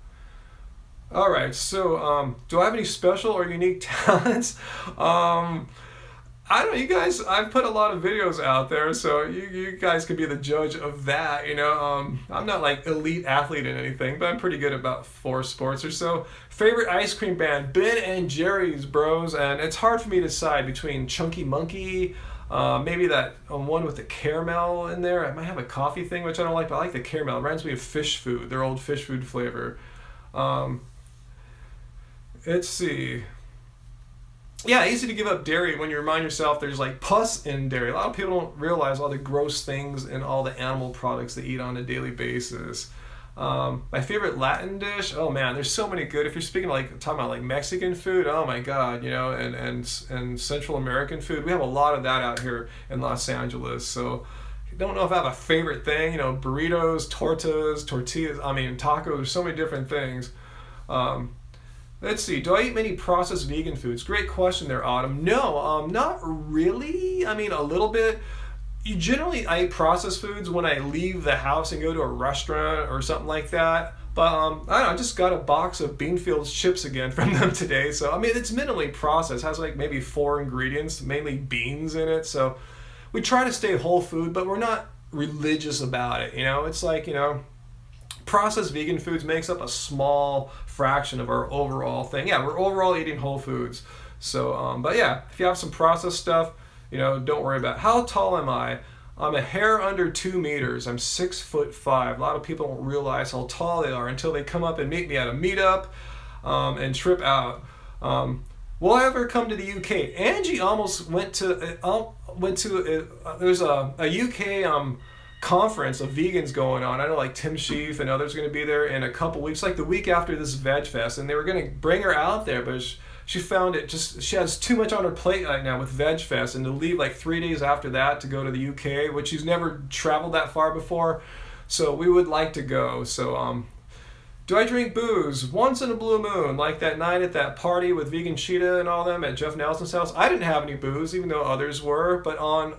All right, so do I have any special or unique talents? I don't know, you guys, I've put a lot of videos out there, so you guys can be the judge of that, I'm not like elite athlete in anything, but I'm pretty good about 4 sports or so. Favorite ice cream brand, Ben and Jerry's, bros, and it's hard for me to decide between Chunky Monkey, maybe that one with the caramel in there. I might have a coffee thing, which I don't like, but I like the caramel. It reminds me of fish food, their old fish food flavor. Let's see. Yeah, easy to give up dairy when you remind yourself there's like pus in dairy. A lot of people don't realize all the gross things and all the animal products they eat on a daily basis. My favorite Latin dish, oh man, there's so many good. If you're talking about like Mexican food, oh my god, and Central American food, we have a lot of that out here in Los Angeles. So I don't know if I have a favorite thing, burritos, tortillas, tacos, so many different things. Let's see, do I eat many processed vegan foods? Great question there, Autumn. No, not really. I mean, a little bit. I eat processed foods when I leave the house and go to a restaurant or something like that. But I don't know, I just got a box of Beanfields chips again from them today. So, it's minimally processed. It has like maybe 4 ingredients, mainly beans in it. So we try to stay whole food, but we're not religious about it. It's like, processed vegan foods makes up a small fraction of our overall thing. Yeah, we're overall eating whole foods. So, but yeah, if you have some processed stuff, don't worry about it. How tall am I? I'm a hair under 2 meters. I'm 6'5". A lot of people don't realize how tall they are until they come up and meet me at a meetup and trip out. Will I ever come to the UK? Angie almost went to there's a UK conference of vegans going on. I know like Tim Sheaf and others are going to be there in a couple weeks, like the week after this Veg Fest, and they were going to bring her out there, but she found she has too much on her plate right now with Veg Fest, and to leave like 3 days after that to go to the UK, which she's never traveled that far before. So we would like to go. So do I drink booze? Once in a blue moon, like that night at that party with Vegan Cheetah and all them at Jeff Nelson's house. I didn't have any booze, even though others were, but on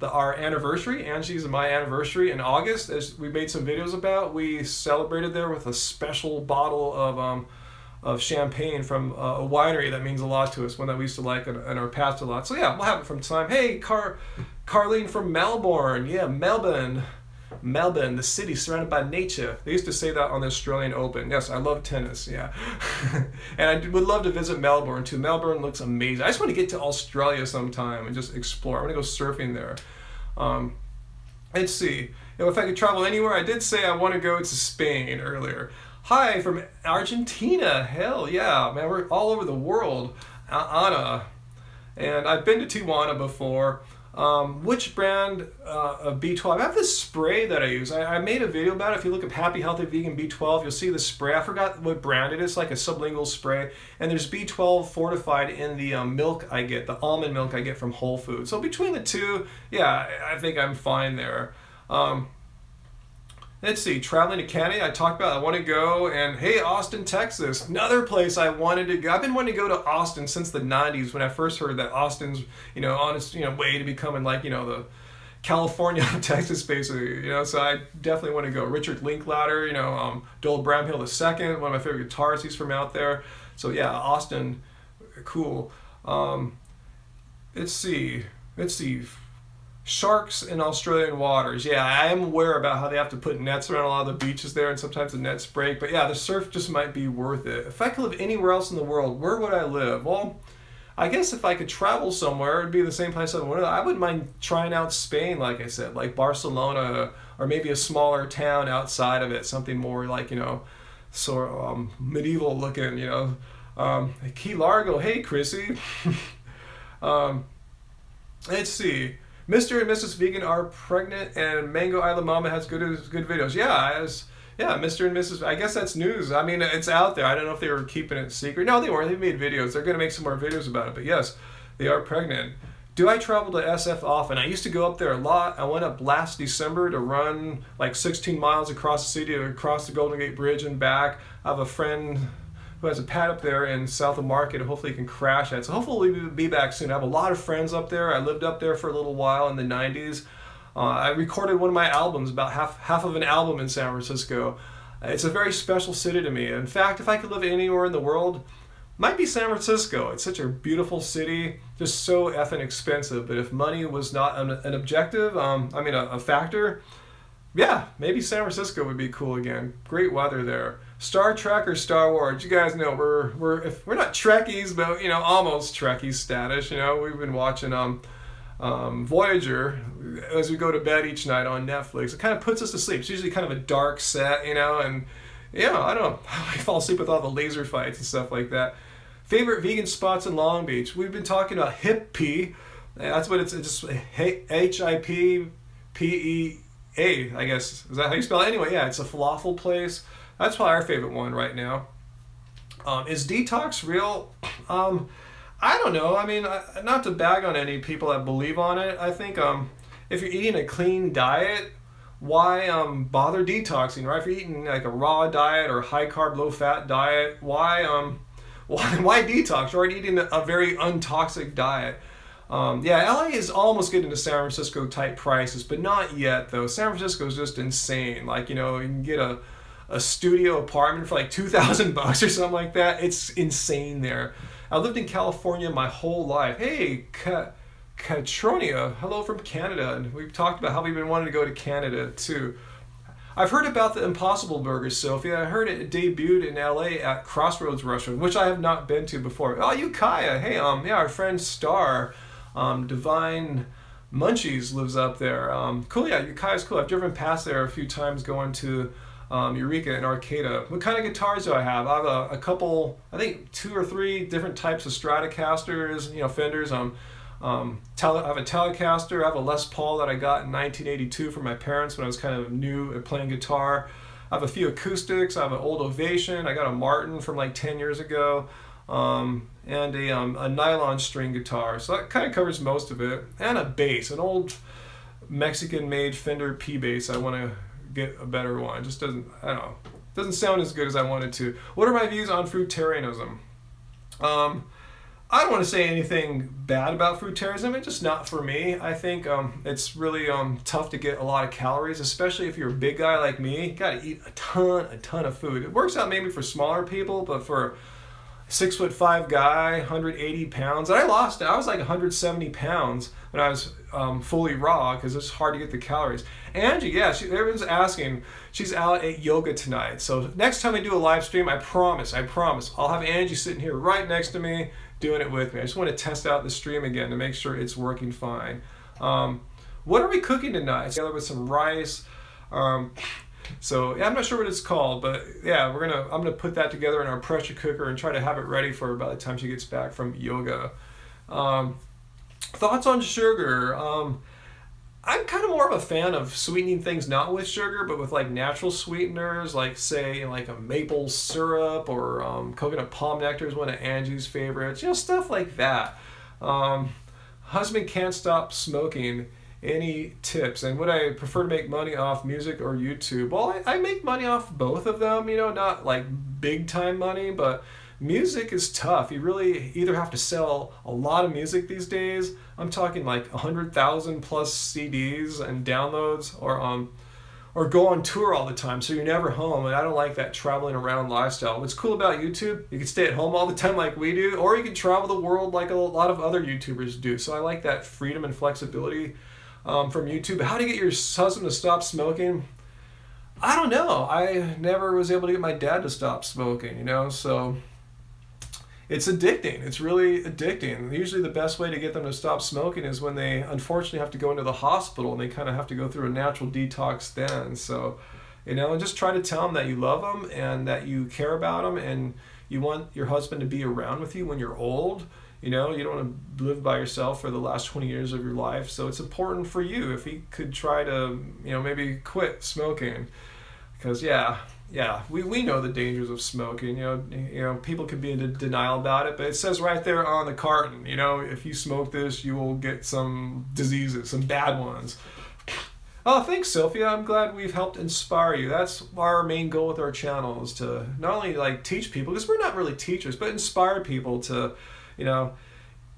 our anniversary, Angie's and my anniversary in August, as we made some videos about, we celebrated there with a special bottle of champagne from a winery that means a lot to us, one that we used to like in our past a lot. So yeah, we'll have it from time. Hey, Carlene from Melbourne. Yeah, Melbourne, the city surrounded by nature. They used to say that on the Australian Open. Yes, I love tennis, yeah. And I would love to visit Melbourne too. Melbourne looks amazing. I just want to get to Australia sometime and just explore. I want to go surfing there. Let's see. If I could travel anywhere, I did say I want to go to Spain earlier. Hi, from Argentina. Hell yeah, man, we're all over the world. Anna. And I've been to Tijuana before. Which brand of B12? I have this spray that I use. I made a video about it. If you look up Happy Healthy Vegan B12, you'll see the spray. I forgot what brand it is, like a sublingual spray. And there's B12 fortified in the milk I get, the almond milk I get from Whole Foods. So between the two, yeah, I think I'm fine there. Let's see, traveling to Canada, I talked about I want to go, and hey, Austin, Texas, another place I wanted to go. I've been wanting to go to Austin since the 90s when I first heard that Austin's, on its, way to becoming like, the California, Texas, basically, so I definitely want to go. Richard Linklater, Dole Bramhill II, one of my favorite guitarists, he's from out there. So yeah, Austin, cool. Let's see. Sharks in Australian waters. Yeah, I am aware about how they have to put nets around a lot of the beaches there, and sometimes the nets break. But yeah, the surf just might be worth it. If I could live anywhere else in the world, where would I live? Well, I guess if I could travel somewhere, it'd be the same place I would. I wouldn't mind trying out Spain, like I said, like Barcelona, or maybe a smaller town outside of it, something more like, sort of medieval looking, Key Largo. Hey, Chrissy. Let's see. Mr. and Mrs. Vegan are pregnant, and Mango Island Mama has good videos. Yeah, Mr. and Mrs. I guess that's news. I mean, it's out there. I don't know if they were keeping it secret. No, they weren't. They made videos. They're going to make some more videos about it. But yes, they are pregnant. Do I travel to SF often? I used to go up there a lot. I went up last December to run like 16 miles across the city, to cross the Golden Gate Bridge and back. I have a friend who has a pad up there in south of Market, and hopefully he can crash that. So hopefully we'll be back soon. I have a lot of friends up there. I lived up there for a little while in the 90s. I recorded one of my albums, about half of an album in San Francisco. It's a very special city to me. In fact, if I could live anywhere in the world, might be San Francisco. It's such a beautiful city, just so effing expensive. But if money was not an objective, a factor, yeah, maybe San Francisco would be cool again. Great weather there. Star Trek or Star Wars? You guys know we're not Trekkies, but almost Trekkie status. We've been watching Voyager as we go to bed each night on Netflix. It kind of puts us to sleep. It's usually kind of a dark set, and I don't know. I fall asleep with all the laser fights and stuff like that. Favorite vegan spots in Long Beach? We've been talking about Hippie. That's what it's just HIPPEA, I guess. Is that how you spell it? Anyway, yeah, it's a falafel place. That's probably our favorite one right now. Is detox real? I don't know. I mean, not to bag on any people that believe on it. I think if you're eating a clean diet, why bother detoxing, right? If you're eating like a raw diet or high carb, low fat diet, why detox? You're already eating a very untoxic diet. LA is almost getting to San Francisco type prices, but not yet though. San Francisco is just insane. Like, you can get a studio apartment for like $2,000 or something like that. It's insane there. I lived in California my whole life. Hey, Katronia, hello from Canada. And we've talked about how we've been wanting to go to Canada too. I've heard about the Impossible Burger, Sophia. I heard it debuted in LA at Crossroads Restaurant, which I have not been to before. Oh, Ukiah. Hey, our friend Star, Divine Munchies lives up there. Cool, yeah, Ukiah's cool. I've driven past there a few times going to Eureka and Arcata. What kind of guitars do I have? I have a couple, I think 2 or 3 different types of Stratocasters, Fenders. I have a Telecaster. I have a Les Paul that I got in 1982 from my parents when I was kind of new at playing guitar. I have a few acoustics. I have an old Ovation. I got a Martin from like 10 years ago. And a nylon string guitar. So that kind of covers most of it. And a bass, an old Mexican-made Fender P bass. I want to get a better one. It just doesn't sound as good as I wanted to. What are my views on fruitarianism? I don't want to say anything bad about fruitarianism. It's just not for me. I think it's really tough to get a lot of calories, especially if you're a big guy like me. You got to eat a ton of food. It works out maybe for smaller people, but for 6'5" guy, 180 pounds. And I was like 170 pounds when I was fully raw because it's hard to get the calories. Angie, yeah, everyone's asking. She's out at yoga tonight. So next time I do a live stream, I promise, I'll have Angie sitting here right next to me doing it with me. I just want to test out the stream again to make sure it's working fine. What are we cooking tonight? Together with some rice. So yeah, I'm not sure what it's called, but yeah, I'm gonna put that together in our pressure cooker and try to have it ready for her by the time she gets back from yoga. Thoughts on sugar? I'm kind of more of a fan of sweetening things not with sugar, but with like natural sweeteners, like say like a maple syrup or coconut palm nectar is one of Angie's favorites. You know, stuff like that. Um, Husband can't stop smoking. Any tips? And would I prefer to make money off music or YouTube? Well, I make money off both of them. You know, not like big time money, but music is tough. You really either have to sell a lot of music these days. I'm talking like 100,000 plus CDs and downloads, or go on tour all the time, so you're never home. And I don't like that traveling around lifestyle. What's cool about YouTube, you can stay at home all the time like we do, or you can travel the world like a lot of other YouTubers do. So I like that freedom and flexibility from YouTube. How do you get your husband to stop smoking? I don't know. I never was able to get my dad to stop smoking, you know, so it's addicting. It's really addicting. Usually the best way to get them to stop smoking is when they unfortunately have to go into the hospital, and they kind of have to go through a natural detox then. So, you know, and just try to tell them that you love them and that you care about them, and you want your husband to be around with you when you're old. You know, you don't want to live by yourself for the last 20 years of your life. So it's important for you if he could try to, you know, maybe quit smoking. Because we know the dangers of smoking. You know, people can be in denial about it, but it says right there on the carton, you know, if you smoke this, you will get some diseases, some bad ones. Oh, thanks, Sophia. I'm glad we've helped inspire you. That's our main goal with our channel, is to not only like teach people, because we're not really teachers, but inspire people to, you know,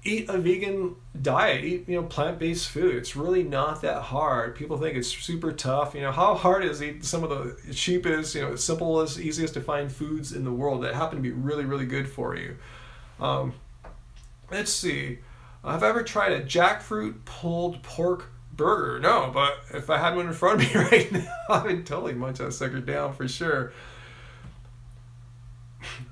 eat a vegan diet, eat, you know, plant-based food. It's really not that hard. People think it's super tough. You know, how hard is eat some of the cheapest, you know, simplest, easiest to find foods in the world that happen to be really, really good for you. Um, let's see. Have I ever tried a jackfruit pulled pork burger? No, but if I had one in front of me right now, I would totally munch that sucker down for sure.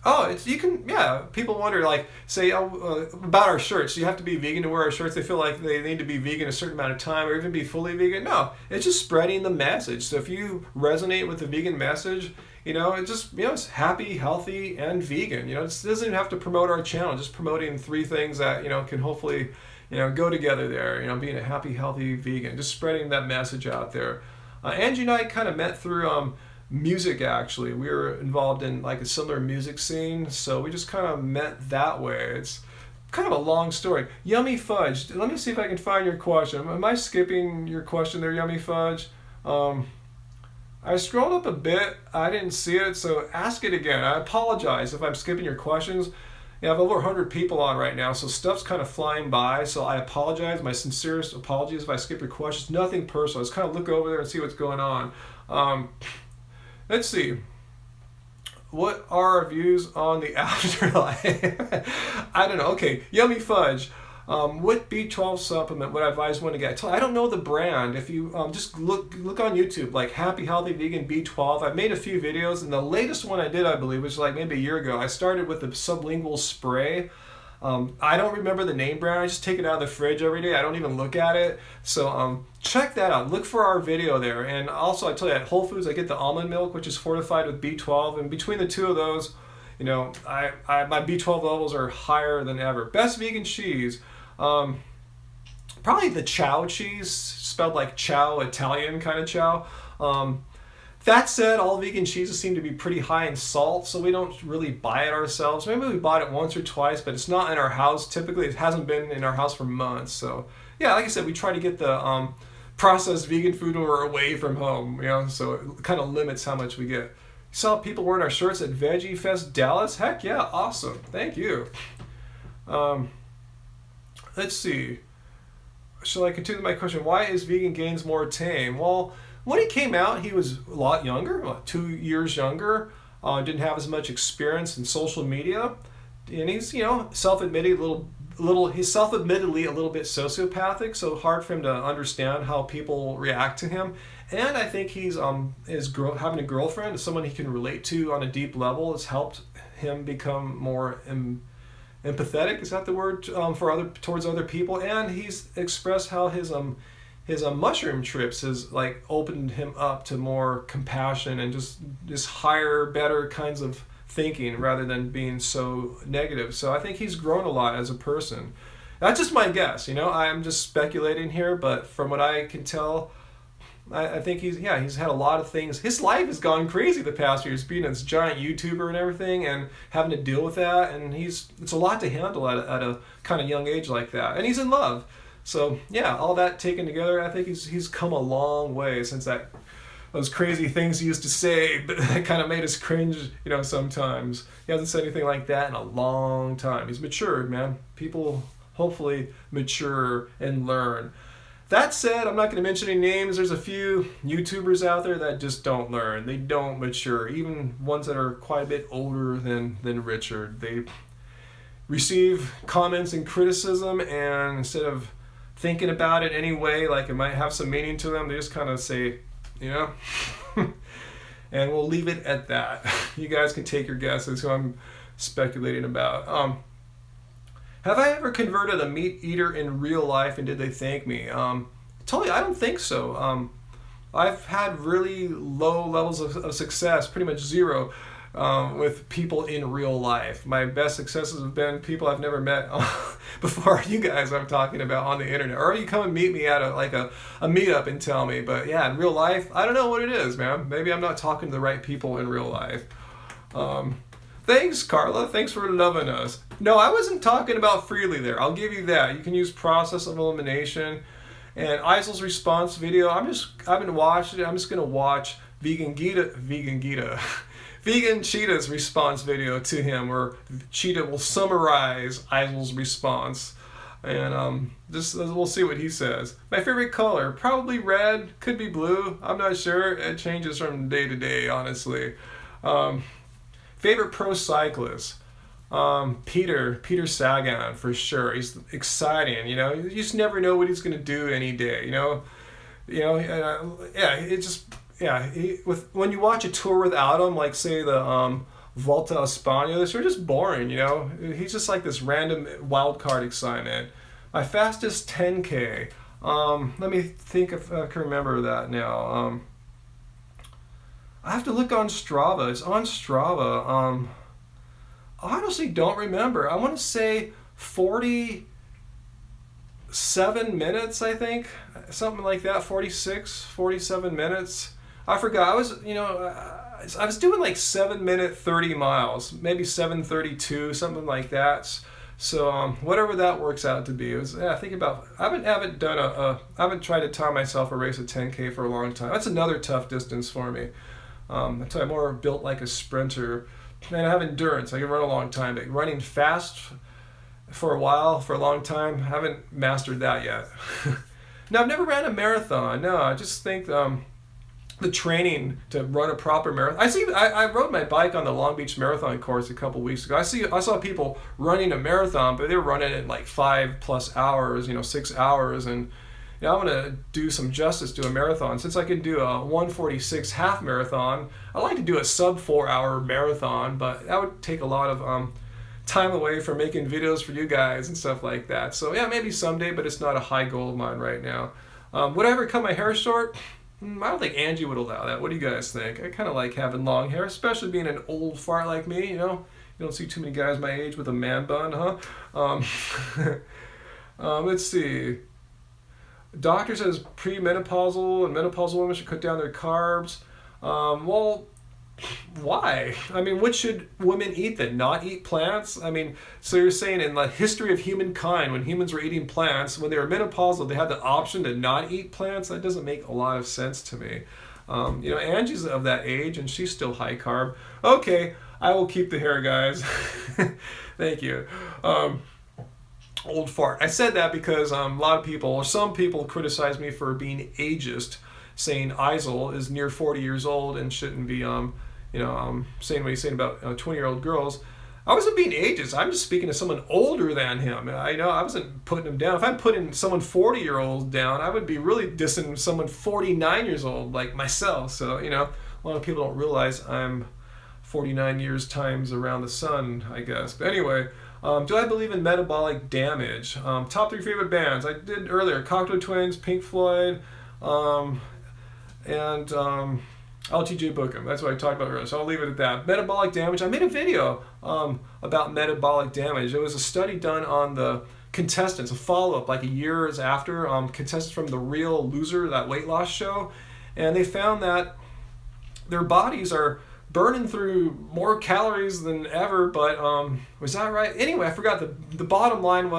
Oh, it's you can yeah. People wonder like say about our shirts. You have to be vegan to wear our shirts. They feel like they need to be vegan a certain amount of time or even be fully vegan. No, it's just spreading the message. So if you resonate with the vegan message, you know, it just it's happy, healthy, and vegan. You know, it doesn't even have to promote our channel. Just promoting three things that can hopefully go together there. You know, being a happy, healthy vegan, just spreading that message out there. Angie and I kind of met through music. Actually, we were involved in like a similar music scene, so we just kind of met that way. It's kind of a long story. Yummy Fudge, let me see if I can find your question. Am I skipping your question there, Yummy Fudge? I scrolled up a bit, I didn't see it, so ask it again. I apologize if I'm skipping your questions. I have over 100 people on right now, so stuff's kind of flying by, so I apologize. My sincerest apologies if I skip your questions. Nothing personal. Just kind of look over there and see what's going on. Let's see. What are our views on the afterlife? I don't know. Okay, Yummy Fudge. What B12 supplement would I advise one to get? I don't know the brand. If you just look on YouTube, like Happy Healthy Vegan B12. I've made a few videos, and the latest one I did, I believe, was like maybe a year ago. I started with the sublingual spray. I don't remember the name brand. I just take it out of the fridge every day. I don't even look at it. So check that out. Look for our video there. And also, I tell you, at Whole Foods, I get the almond milk, which is fortified with B12. And between the two of those, my B12 levels are higher than ever. Best vegan cheese. Probably the Chow cheese, spelled like Chow, Italian kind of Chow. That said, all vegan cheeses seem to be pretty high in salt, so we don't really buy it ourselves. Maybe we bought it once or twice, but it's not in our house. Typically, it hasn't been in our house for months. So, yeah, like I said, we try to get the processed vegan food away from home, so it kind of limits how much we get. You saw people wearing our shirts at Veggie Fest Dallas? Heck yeah, awesome. Thank you. Let's see. Shall I continue my question? Why is Vegan Gains more tame? Well, when he came out, he was a lot younger, 2 years younger. Didn't have as much experience in social media, and he's self-admittedly a little bit sociopathic. So hard for him to understand how people react to him. And I think he's having a girlfriend, someone he can relate to on a deep level, has helped him become more empathetic. Is that the word towards other people? And he's expressed how his mushroom trips has like opened him up to more compassion and just higher, better kinds of thinking rather than being so negative. So I think he's grown a lot as a person. That's just my guess, I'm just speculating here, but from what I can tell, I think he's had a lot of things. His life has gone crazy the past years, being this giant YouTuber and everything, and having to deal with that. And it's a lot to handle at a kind of young age like that. And he's in love, so yeah, all that taken together, I think he's come a long way since those crazy things he used to say, but that kind of made us cringe, sometimes. He hasn't said anything like that in a long time. He's matured, man. People hopefully mature and learn. That said, I'm not going to mention any names. There's a few YouTubers out there that just don't learn. They don't mature. Even ones that are quite a bit older than Richard. They receive comments and criticism, and instead of thinking about it anyway, like it might have some meaning to them, they just kind of say, and we'll leave it at that. You guys can take your guesses who I'm speculating about. Have I ever converted a meat eater in real life, and did they thank me? Totally, I don't think so. I've had really low levels of success, pretty much zero, with people in real life. My best successes have been people I've never met before you guys I'm talking about on the internet. Or you come and meet me at a meetup and tell me. But yeah, in real life, I don't know what it is, man. Maybe I'm not talking to the right people in real life. Thanks, Carla. Thanks for loving us. No, I wasn't talking about freely there. I'll give you that. You can use process of elimination. And Isel's response video, I haven't watched it. I'm just going to watch Vegan Cheetah's response video to him, where Cheetah will summarize Isel's response. And we'll see what he says. My favorite color, probably red, could be blue. I'm not sure. It changes from day to day, honestly. Favorite pro cyclist, Peter Sagan, for sure. He's exciting, You just never know what he's going to do any day, when you watch a tour without him, like say the Volta a España, they're just boring, He's just like this random wild card excitement. My fastest 10K. Let me think if I can remember that now. I have to look on Strava. It's on Strava. I honestly don't remember. I want to say 47 minutes, I think. Something like that. 47 minutes. I forgot. I was doing like 7-minute 30 miles. Maybe 7:32, something like that. So whatever that works out to be. I haven't tried to time myself a race at 10K for a long time. That's another tough distance for me. I'm more built like a sprinter, and I have endurance. I can run a long time, but running fast for a long time, I haven't mastered that yet. Now, I've never ran a marathon. No, I just think the training to run a proper marathon. I rode my bike on the Long Beach Marathon course a couple weeks ago. I saw people running a marathon, but they were running it in like 5+ hours, 6 hours, and I want to do some justice to a marathon. Since I can do a 1:46 half marathon, I like to do a sub 4-hour marathon, but that would take a lot of time away from making videos for you guys and stuff like that. So yeah, maybe someday, but it's not a high goal of mine right now. Would I ever cut my hair short? I don't think Angie would allow that. What do you guys think? I kind of like having long hair, especially being an old fart like me, You don't see too many guys my age with a man bun, huh? Let's see. Doctor says premenopausal and menopausal women should cut down their carbs. Well, why? I mean, what should women eat then? Not eat plants? I mean, so you're saying in the history of humankind, when humans were eating plants, when they were menopausal, they had the option to not eat plants? That doesn't make a lot of sense to me. Angie's of that age, and she's still high carb. Okay, I will keep the hair, guys. Thank you. Old fart. I said that because some people criticize me for being ageist, saying Isel is near 40 years old and shouldn't be, saying what he's saying about 20-year-old girls. I wasn't being ageist. I'm just speaking to someone older than him. I wasn't putting him down. If I'm putting someone 40-year-old down, I would be really dissing someone 49 years old like myself. So, a lot of people don't realize I'm 49 years times around the sun, I guess. But anyway, do I believe in metabolic damage? Top 3 favorite bands. I did earlier. Cocteau Twins, Pink Floyd, and LTJ Bookham. That's what I talked about earlier, so I'll leave it at that. Metabolic damage. I made a video about metabolic damage. It was a study done on the contestants, a follow-up like a years after, contestants from The Real Loser, that weight loss show, and they found that their bodies are burning through more calories than ever, but was that right? Anyway, I forgot. The bottom line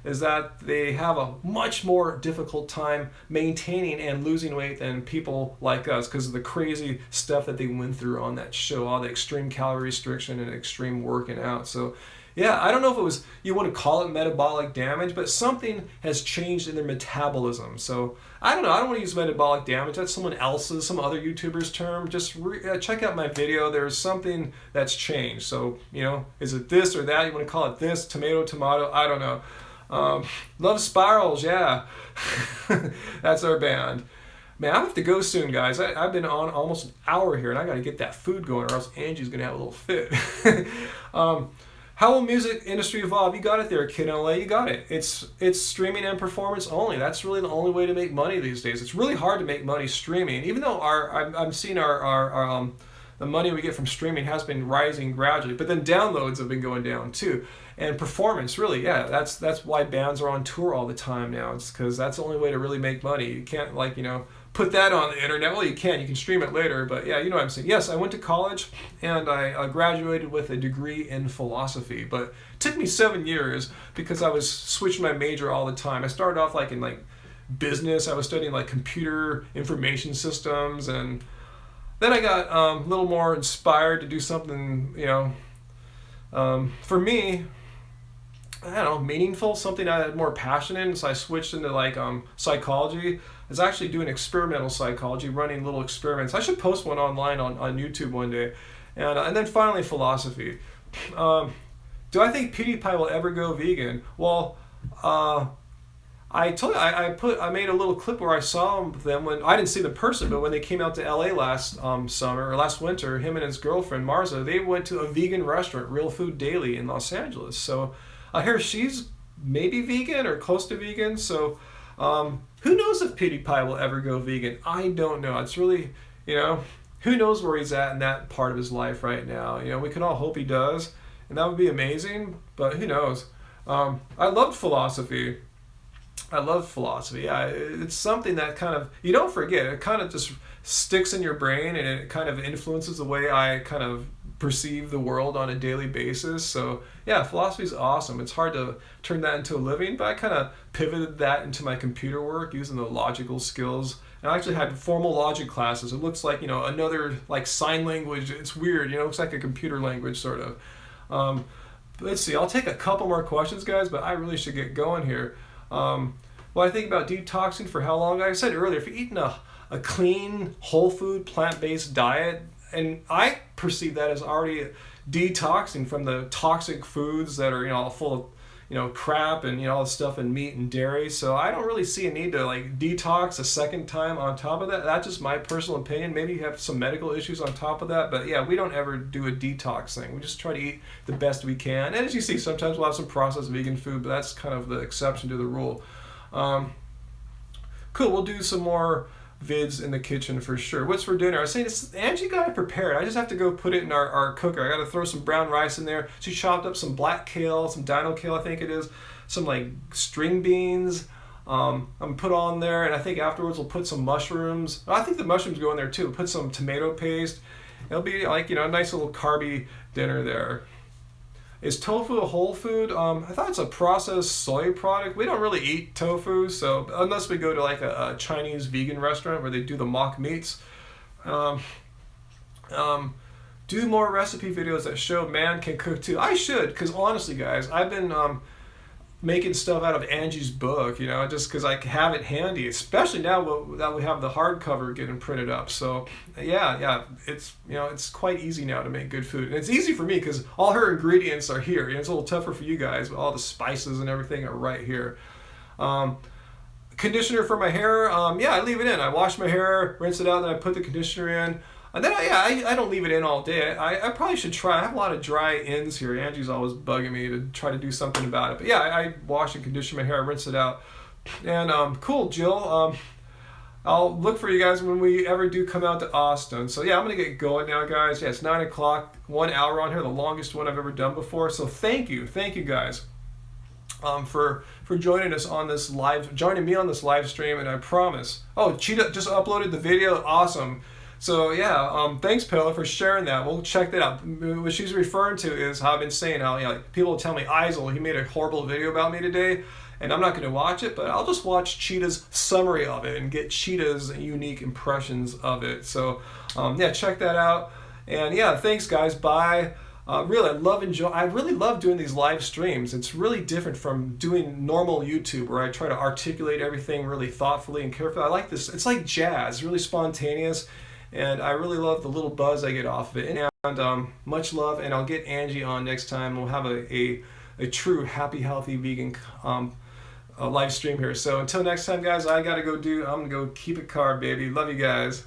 is that they have a much more difficult time maintaining and losing weight than people like us because of the crazy stuff that they went through on that show, all the extreme calorie restriction and extreme working out. So yeah, I don't know if it was, you want to call it metabolic damage, but something has changed in their metabolism. So I don't know, I don't want to use metabolic damage. That's someone else's, some other YouTuber's term. Just check out my video. There's something that's changed. So, is it this or that? You want to call it this, tomato, I don't know. Love Spirals, yeah. That's our band. Man, I have to go soon, guys. I've been on almost an hour here, and I got to get that food going, or else Angie's going to have a little fit. How will music industry evolve? You got it there, Kid in LA. You got it. It's streaming and performance only. That's really the only way to make money these days. It's really hard to make money streaming. Even though I'm seeing our the money we get from streaming has been rising gradually, but then downloads have been going down too. And performance, really, yeah, that's why bands are on tour all the time now. It's because that's the only way to really make money. You can't put that on the internet. Well, you can stream it later, but yeah, you know what I'm saying. Yes, I went to college and I graduated with a degree in philosophy, but it took me 7 years because I was switching my major all the time. I started off in business. I was studying computer information systems, and then I got a little more inspired to do something, for me, I don't know, meaningful, something I had more passion in. So I switched into psychology. I was actually doing experimental psychology, running little experiments. I should post one online on YouTube one day. And then finally philosophy. Do I think PewDiePie will ever go vegan? Well, I told you, I made a little clip where I saw them when I didn't see them in person, but when they came out to LA last summer or last winter, him and his girlfriend Marza, they went to a vegan restaurant, Real Food Daily in Los Angeles. So I hear she's maybe vegan or close to vegan. So who knows if PewDiePie will ever go vegan? I don't know. It's really, who knows where he's at in that part of his life right now. We can all hope he does, and that would be amazing. But who knows? I loved philosophy. Yeah, it's something that you don't forget. It kind of just sticks in your brain, and it kind of influences the way I kind of perceive the world on a daily basis. So yeah, philosophy is awesome. It's hard to turn that into a living, but I kind of pivoted that into my computer work using the logical skills. And I actually had formal logic classes. It looks like, another sign language. It's weird, it looks like a computer language sort of. Let's see, I'll take a couple more questions, guys, but I really should get going here. What I think about detoxing for how long? Like I said earlier, if you're eating a clean, whole food, plant-based diet, and I perceive that as already detoxing from the toxic foods that are all full of crap and all the stuff in meat and dairy. So I don't really see a need to detox a second time on top of that. That's just my personal opinion. Maybe you have some medical issues on top of that, but yeah, we don't ever do a detox thing. We just try to eat the best we can. And as you see, sometimes we'll have some processed vegan food, but that's kind of the exception to the rule. Cool, we'll do some more vids in the kitchen for sure. What's for dinner? I was saying, Angie got it prepared. I just have to go put it in our cooker. I got to throw some brown rice in there. She chopped up some black kale, some dino kale, I think it is, some string beans. I'm gonna put on there, and I think afterwards we'll put some mushrooms. I think the mushrooms go in there too. Put some tomato paste. It'll be a nice little carby dinner there. Is tofu a whole food? I thought it's a processed soy product. We don't really eat tofu, so unless we go to a Chinese vegan restaurant where they do the mock meats. Do more recipe videos that show man can cook too. I should, because honestly, guys, I've been making stuff out of Angie's book, just because I have it handy, especially now that we have the hardcover getting printed up. So yeah, it's it's quite easy now to make good food, and it's easy for me because all her ingredients are here. It's a little tougher for you guys, but all the spices and everything are right here. Conditioner for my hair, yeah, I leave it in. I wash my hair, rinse it out, then I put the conditioner in. And then I don't leave it in all day. I probably should try. I have a lot of dry ends here. Angie's always bugging me to try to do something about it. But yeah, I wash and condition my hair, rinse it out. And cool, Jill. I'll look for you guys when we ever do come out to Austin. So yeah, I'm going to get going now, guys. Yeah, it's 9 o'clock, 1 hour on here, the longest one I've ever done before. So thank you guys. for joining me on this live stream, and I promise. Oh, Cheetah just uploaded the video. Awesome. So yeah, thanks Pilla for sharing that. We'll check that out. What she's referring to is how I've been saying how, like, people tell me, Eisel, he made a horrible video about me today, and I'm not going to watch it, but I'll just watch Cheetah's summary of it and get Cheetah's unique impressions of it. So yeah, check that out. And yeah, thanks guys. Bye. Really, I really love doing these live streams. It's really different from doing normal YouTube where I try to articulate everything really thoughtfully and carefully. I like this. It's like jazz, really spontaneous, and I really love the little buzz I get off of it. And much love, and I'll get Angie on next time. We'll have a true happy, healthy vegan live stream here. So until next time, guys, I'm gonna go keep it carb, baby. Love you guys.